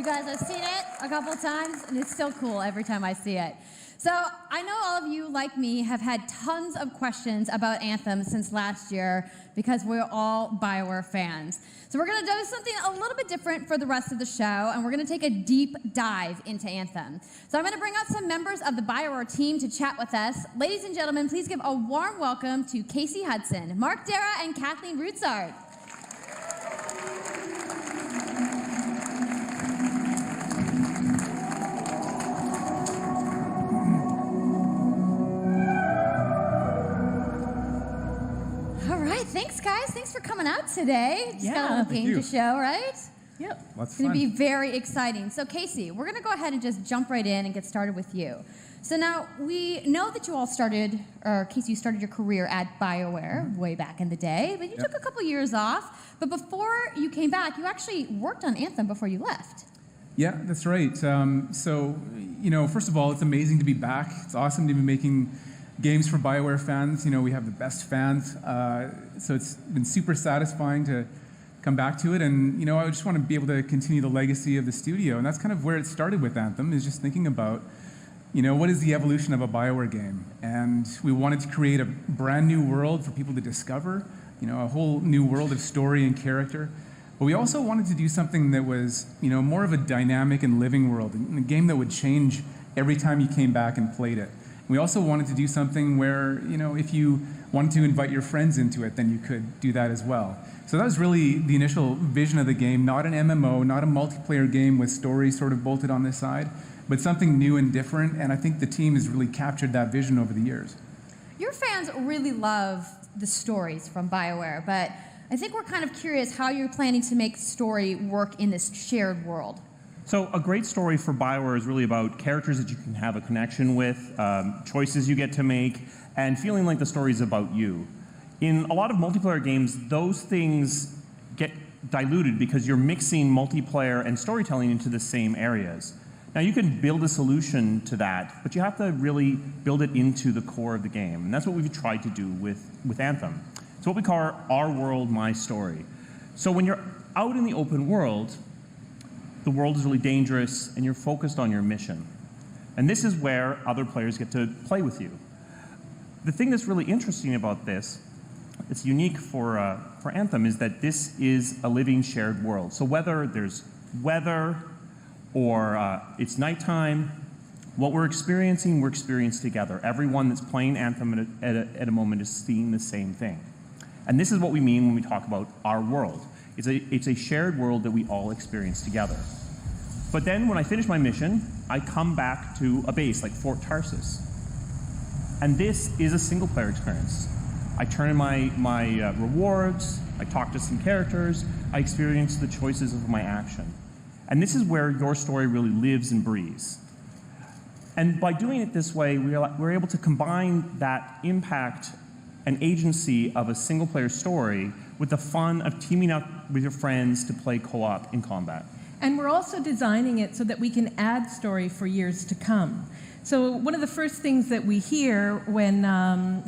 guys, I've seen it a couple times, and it's still cool every time I see it. So I know all of you, like me, have had tons of questions about Anthem since last year because we're all BioWare fans. So we're going to do something a little bit different for the rest of the show, and we're going to take a deep dive into Anthem. So I'm going to bring out some members of the BioWare team to chat with us. Ladies and gentlemen, please give a warm welcome to Casey Hudson, Mark Dara, and Kathleen Rutzart. Thanks, guys. Thanks for coming out today. Just got a little game to show, right? Yep. It's going to be very exciting. So, Casey, we're going to go ahead and just jump right in and get started with you. So now, we know that you all started, or Casey, you started your career at BioWare way back in the day, but you took a couple years off. But before you came back, you actually worked on Anthem before you left. Yeah, that's right. So, you know, first of all, it's amazing to be back. It's awesome to be making games for BioWare fans. You know, we have the best fans, so it's been super satisfying to come back to it. And, you know, I just want to be able to continue the legacy of the studio. And that's kind of where it started with Anthem, is just thinking about, you know, what is the evolution of a BioWare game? And we wanted to create a brand new world for people to discover, you know, a whole new world of story and character. But we also wanted to do something that was, you know, more of a dynamic and living world, and a game that would change every time you came back and played it. We also wanted to do something where, you know, if you wanted to invite your friends into it, then you could do that as well. So that was really the initial vision of the game, not an MMO, not a multiplayer game with stories sort of bolted on this side, but something new and different, and I think the team has really captured that vision over the years. Your fans really love the stories from BioWare, but I think we're kind of curious how you're planning to make story work in this shared world. So a great story for BioWare is really about characters that you can have a connection with, choices you get to make, and feeling like the story is about you. In a lot of multiplayer games, those things get diluted because you're mixing multiplayer and storytelling into the same areas. Now you can build a solution to that, but you have to really build it into the core of the game. And that's what we've tried to do with Anthem. It's what we call our world, my story. So when you're out in the open world, the world is really dangerous and you're focused on your mission. And this is where other players get to play with you. The thing that's really interesting about this, it's unique for Anthem, is that this is a living shared world. So whether there's weather or it's nighttime, what we're experiencing together. Everyone that's playing Anthem at a moment is seeing the same thing. And this is what we mean when we talk about our world. It's a shared world that we all experience together. But then when I finish my mission, I come back to a base like Fort Tarsus. And this is a single player experience. I turn in my rewards, I talk to some characters, I experience the choices of my action. And this is where your story really lives and breathes. And by doing it this way, we're able to combine that impact and agency of a single player story with the fun of teaming up with your friends to play co-op in combat. And we're also designing it so that we can add story for years to come. So one of the first things that we hear when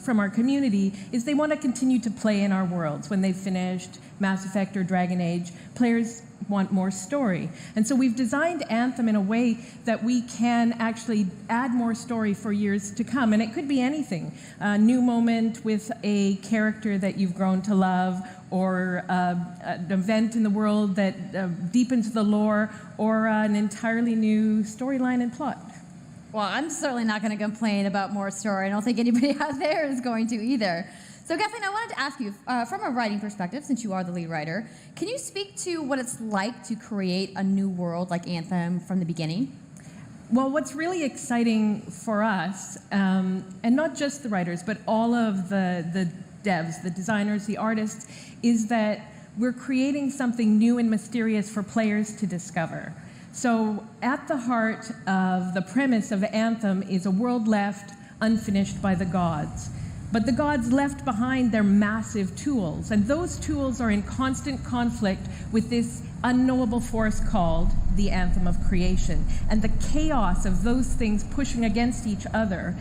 from our community is they want to continue to play in our worlds. When they've finished Mass Effect or Dragon Age, players want more story. And so we've designed Anthem in a way that we can actually add more story for years to come. And it could be anything. A new moment with a character that you've grown to love, or an event in the world that deepens the lore, or an entirely new storyline and plot. Well, I'm certainly not going to complain about more story. I don't think anybody out there is going to either. So, Kathleen, I wanted to ask you, from a writing perspective, since you are the lead writer, can you speak to what it's like to create a new world like Anthem from the beginning? Well, what's really exciting for us, and not just the writers, but all of the devs, the designers, the artists, is that we're creating something new and mysterious for players to discover. So at the heart of the premise of Anthem is a world left unfinished by the gods. But the gods left behind their massive tools, and those tools are in constant conflict with this unknowable force called the Anthem of Creation. And the chaos of those things pushing against each other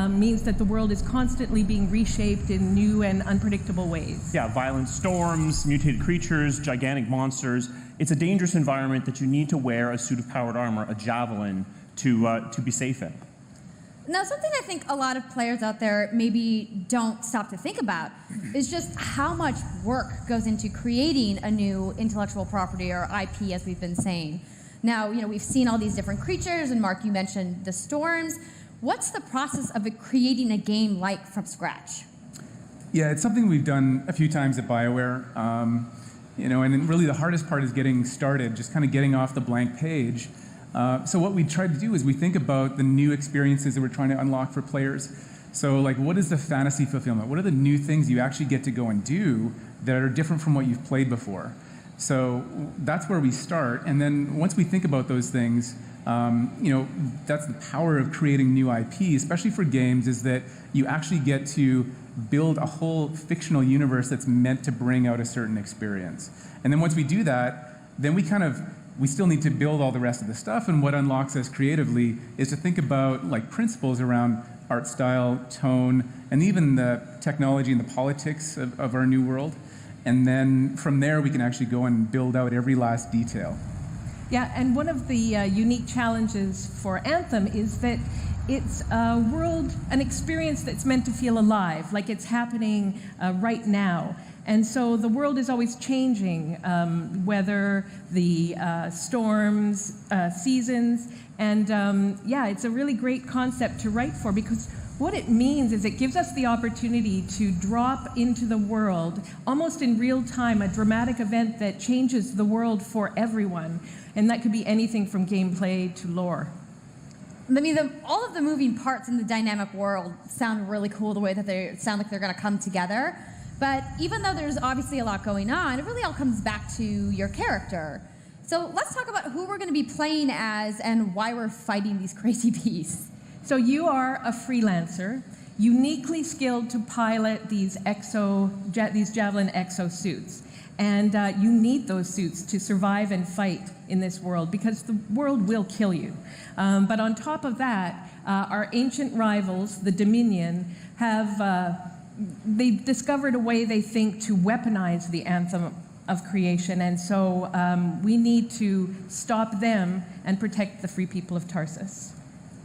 means that the world is constantly being reshaped in new and unpredictable ways. Yeah, violent storms, mutated creatures, gigantic monsters. It's a dangerous environment that you need to wear a suit of powered armor, a javelin, to be safe in. Now, something I think a lot of players out there maybe don't stop to think about is just how much work goes into creating a new intellectual property, or IP, as we've been saying. Now, we've seen all these different creatures, and Mark, you mentioned the storms. What's the process of creating a game like from scratch? Yeah, it's something we've done a few times at BioWare. And then really the hardest part is getting started, just kind of getting off the blank page. So what we try to do is we think about the new experiences that we're trying to unlock for players. So what is the fantasy fulfillment? What are the new things you actually get to go and do that are different from what you've played before? So that's where we start. And then once we think about those things, that's the power of creating new IP, especially for games, is that you actually get to build a whole fictional universe that's meant to bring out a certain experience. And then once we do that, then we still need to build all the rest of the stuff, and what unlocks us creatively is to think about principles around art style, tone, and even the technology and the politics of our new world. And then from there, we can actually go and build out every last detail. Yeah, and one of the unique challenges for Anthem is that it's a world, an experience that's meant to feel alive, like it's happening right now. And so the world is always changing, whether the storms, seasons, and it's a really great concept to write for, because what it means is it gives us the opportunity to drop into the world, almost in real time, a dramatic event that changes the world for everyone. And that could be anything from gameplay to lore. I mean, all of the moving parts in the dynamic world sound really cool, the way that they sound like they're going to come together. But even though there's obviously a lot going on, it really all comes back to your character. So let's talk about who we're going to be playing as and why we're fighting these crazy beasts. So you are a freelancer, uniquely skilled to pilot these Javelin exosuits. And you need those suits to survive and fight in this world, because the world will kill you. But on top of that, our ancient rivals, the Dominion, they've discovered a way, they think, to weaponize the Anthem of Creation. And so we need to stop them and protect the free people of Tarsus.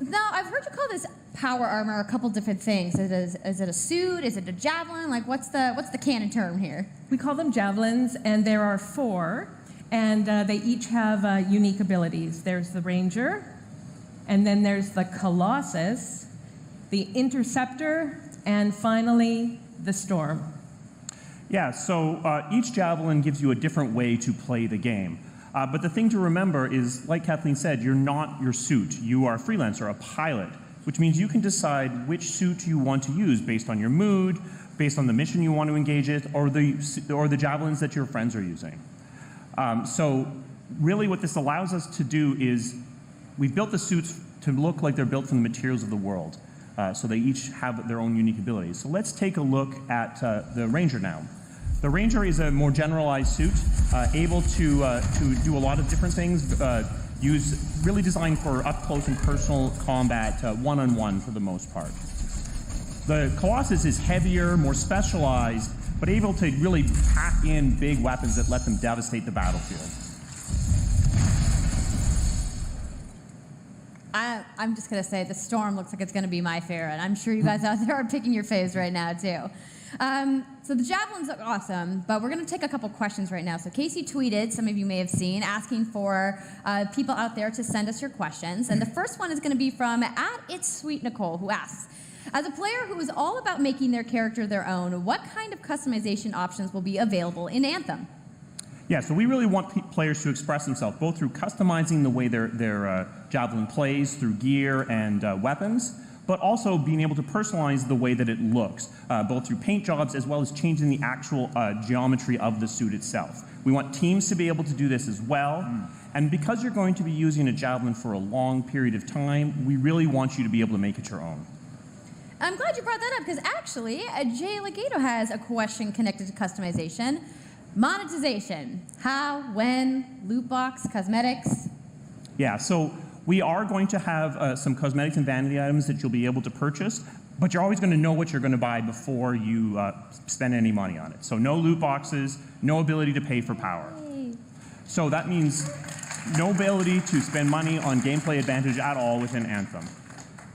Now, I've heard you call this power armor a couple different things. Is it a suit? Is it a javelin? What's the canon term here? We call them javelins, and there are 4, and they each have unique abilities. There's the Ranger, and then there's the Colossus, the Interceptor, and finally, the Storm. Yeah, so each javelin gives you a different way to play the game. But the thing to remember is, like Kathleen said, you're not your suit. You are a freelancer, a pilot, which means you can decide which suit you want to use based on your mood, based on the mission you want to engage in, or the javelins that your friends are using. So really what this allows us to do is we've built the suits to look like they're built from the materials of the world. So they each have their own unique abilities. So let's take a look at the Ranger now. The Ranger is a more generalized suit, able to do a lot of different things, really designed for up-close and personal combat, one-on-one for the most part. The Colossus is heavier, more specialized, but able to really pack in big weapons that let them devastate the battlefield. I'm just going to say the Storm looks like it's going to be my favorite. I'm sure you guys out there are picking your faves right now, too. So the javelins look awesome, but we're going to take a couple questions right now. So Casey tweeted, some of you may have seen, asking for people out there to send us your questions. And the first one is going to be from @It'sSweetNicole, who asks, as a player who is all about making their character their own, what kind of customization options will be available in Anthem? Yeah, so we really want players to express themselves, both through customizing the way their javelin plays, through gear and weapons, but also being able to personalize the way that it looks, both through paint jobs as well as changing the actual geometry of the suit itself. We want teams to be able to do this as well. And because you're going to be using a javelin for a long period of time, we really want you to be able to make it your own. I'm glad you brought that up because actually, Jay Legato has a question connected to customization. Monetization. How, when, loot box, cosmetics. Yeah, so we are going to have some cosmetics and vanity items that you'll be able to purchase, but you're always going to know what you're going to buy before you spend any money on it. So no loot boxes, no ability to pay for power. Yay. So that means no ability to spend money on gameplay advantage at all within Anthem.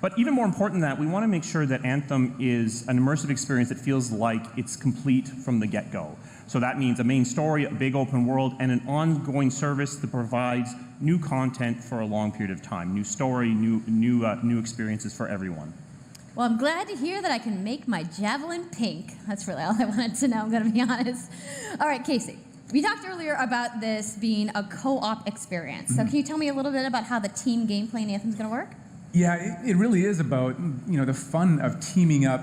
But even more important than that, we want to make sure that Anthem is an immersive experience that feels like it's complete from the get-go. So that means a main story, a big open world, and an ongoing service that provides new content for a long period of time. New story, new experiences for everyone. Well, I'm glad to hear that I can make my javelin pink. That's really all I wanted to know, I'm going to be honest. All right, Casey, we talked earlier about this being a co-op experience. So can you tell me a little bit about how the team gameplay in Anthem's going to work? Yeah, it really is about, the fun of teaming up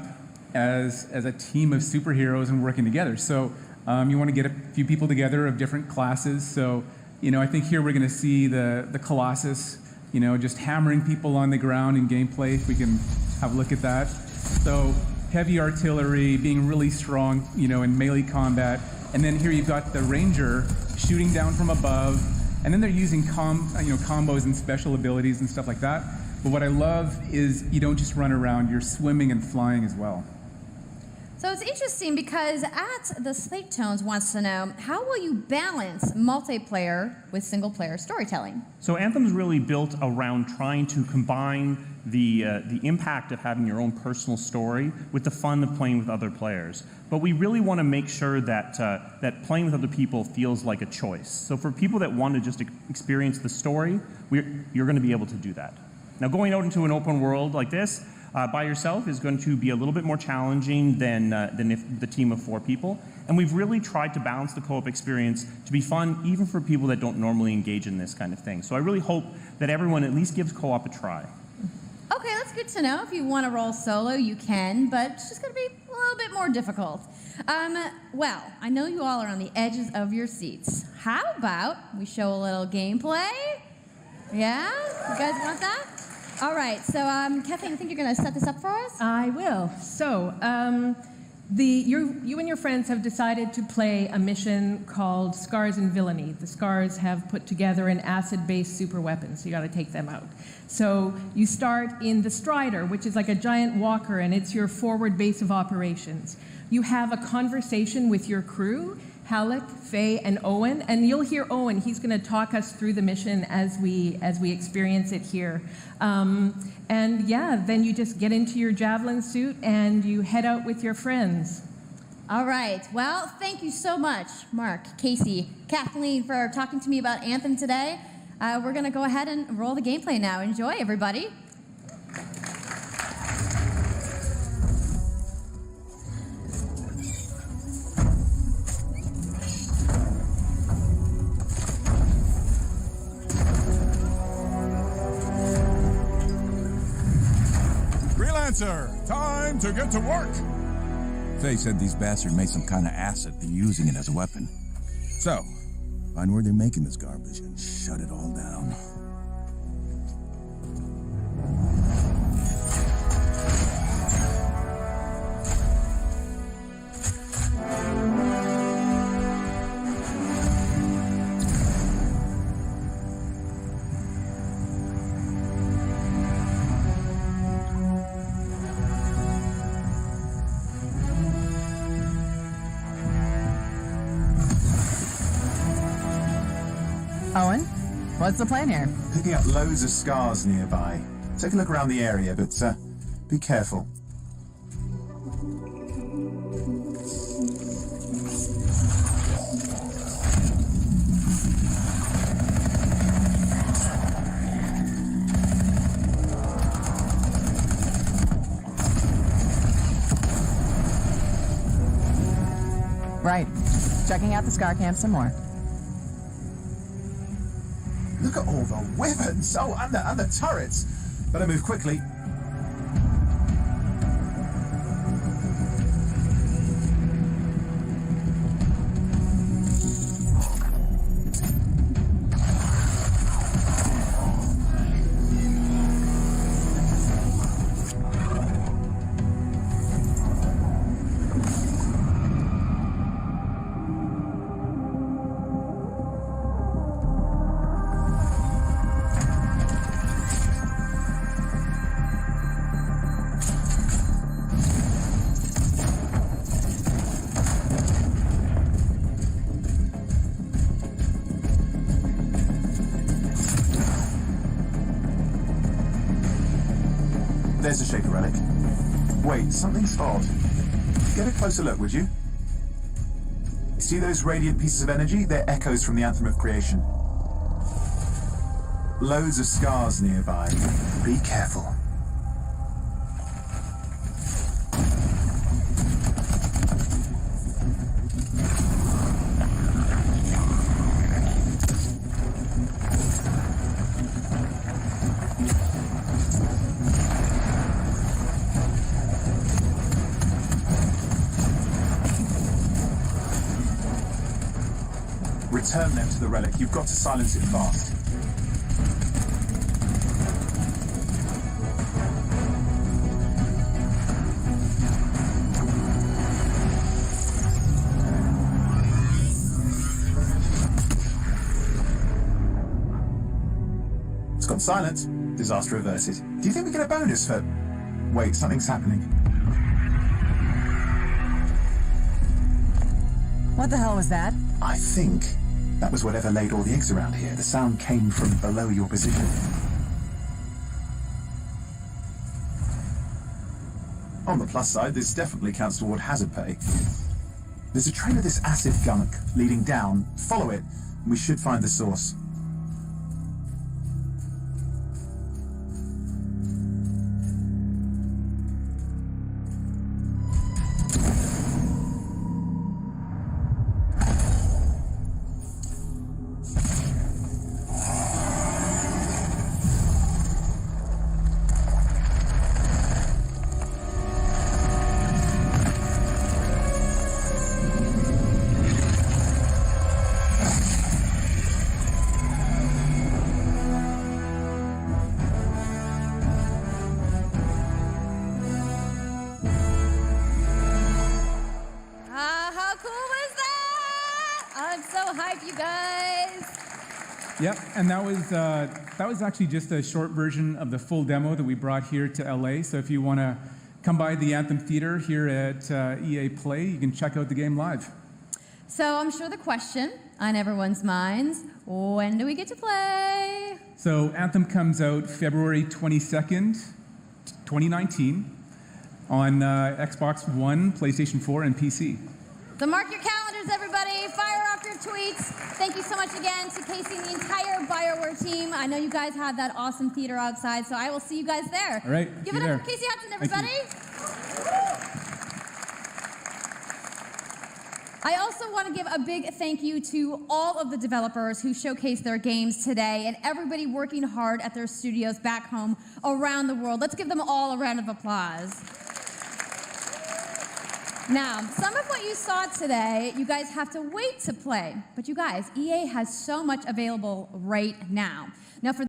as a team of superheroes and working together. So you want to get a few people together of different classes. So, I think here we're going to see the Colossus, just hammering people on the ground in gameplay, if we can have a look at that. So heavy artillery, being really strong, in melee combat. And then here you've got the Ranger shooting down from above. And then they're using combos and special abilities and stuff like that. But what I love is you don't just run around, you're swimming and flying as well. So it's interesting because at the Slate Tones wants to know, how will you balance multiplayer with single-player storytelling? So Anthem's really built around trying to combine the impact of having your own personal story with the fun of playing with other players. But we really want to make sure that that playing with other people feels like a choice. So for people that want to just experience the story, you're going to be able to do that. Now, going out into an open world like this by yourself is going to be a little bit more challenging than if the team of 4 people. And we've really tried to balance the co-op experience to be fun, even for people that don't normally engage in this kind of thing. So I really hope that everyone at least gives co-op a try. Okay, that's good to know. If you want to roll solo, you can, but it's just going to be a little bit more difficult. Well, I know you all are on the edges of your seats. How about we show a little gameplay? Yeah? You guys want that? All right, so Kathleen, I think you're going to set this up for us? I will. So, you and your friends have decided to play a mission called Scars and Villainy. The Scars have put together an acid-based super weapon, so you got to take them out. So you start in the Strider, which is like a giant walker, and it's your forward base of operations. You have a conversation with your crew, Halleck, Faye, and Owen, and you'll hear Owen. He's going to talk us through the mission as we experience it here. And yeah, then you just get into your javelin suit and you head out with your friends. All right. Well, thank you so much, Mark, Casey, Kathleen, for talking to me about Anthem today. We're going to go ahead and roll the gameplay now. Enjoy, everybody. Freelancer, time to get to work. Faye said these bastards made some kind of acid. They're using it as a weapon. So, find where they're making this garbage and shut it all down. Owen, what's the plan here? Picking up loads of scars nearby. Take a look around the area, but be careful. Right. Checking out the Scar Camp some more. Look at all the weapons! Oh, and the turrets! Better move quickly. There's a Shaper relic. Wait, something's odd. Get a closer look, would you? See those radiant pieces of energy? They're echoes from the Anthem of Creation. Loads of scars nearby. Be careful. Return them to the relic. You've got to silence it fast. It's gone silent. Disaster averted. Do you think we get a bonus for... Wait, something's happening. What the hell was that? I think that was whatever laid all the eggs around here. The sound came from below your position. On the plus side, this definitely counts toward hazard pay. There's a trail of this acid gunk leading down. Follow it, and we should find the source. hype, you guys. Yep, and that was actually just a short version of the full demo that we brought here to LA. So if you want to come by the Anthem Theater here at EA Play, you can check out the game live. So I'm sure the question on everyone's minds, when do we get to play? So Anthem comes out February 22nd, 2019 on Xbox One, PlayStation 4, and PC. So mark your calendars, everybody. Fire off your tweets. Thank you so much again to Casey and the entire BioWare team. I know you guys had that awesome theater outside, so I will see you guys there. All right. Give it up for Casey Hudson, everybody. I also want to give a big thank you to all of the developers who showcased their games today and everybody working hard at their studios back home around the world. Let's give them all a round of applause. Now, some of what you saw today, you guys have to wait to play. But you guys, EA has so much available right now. Now, for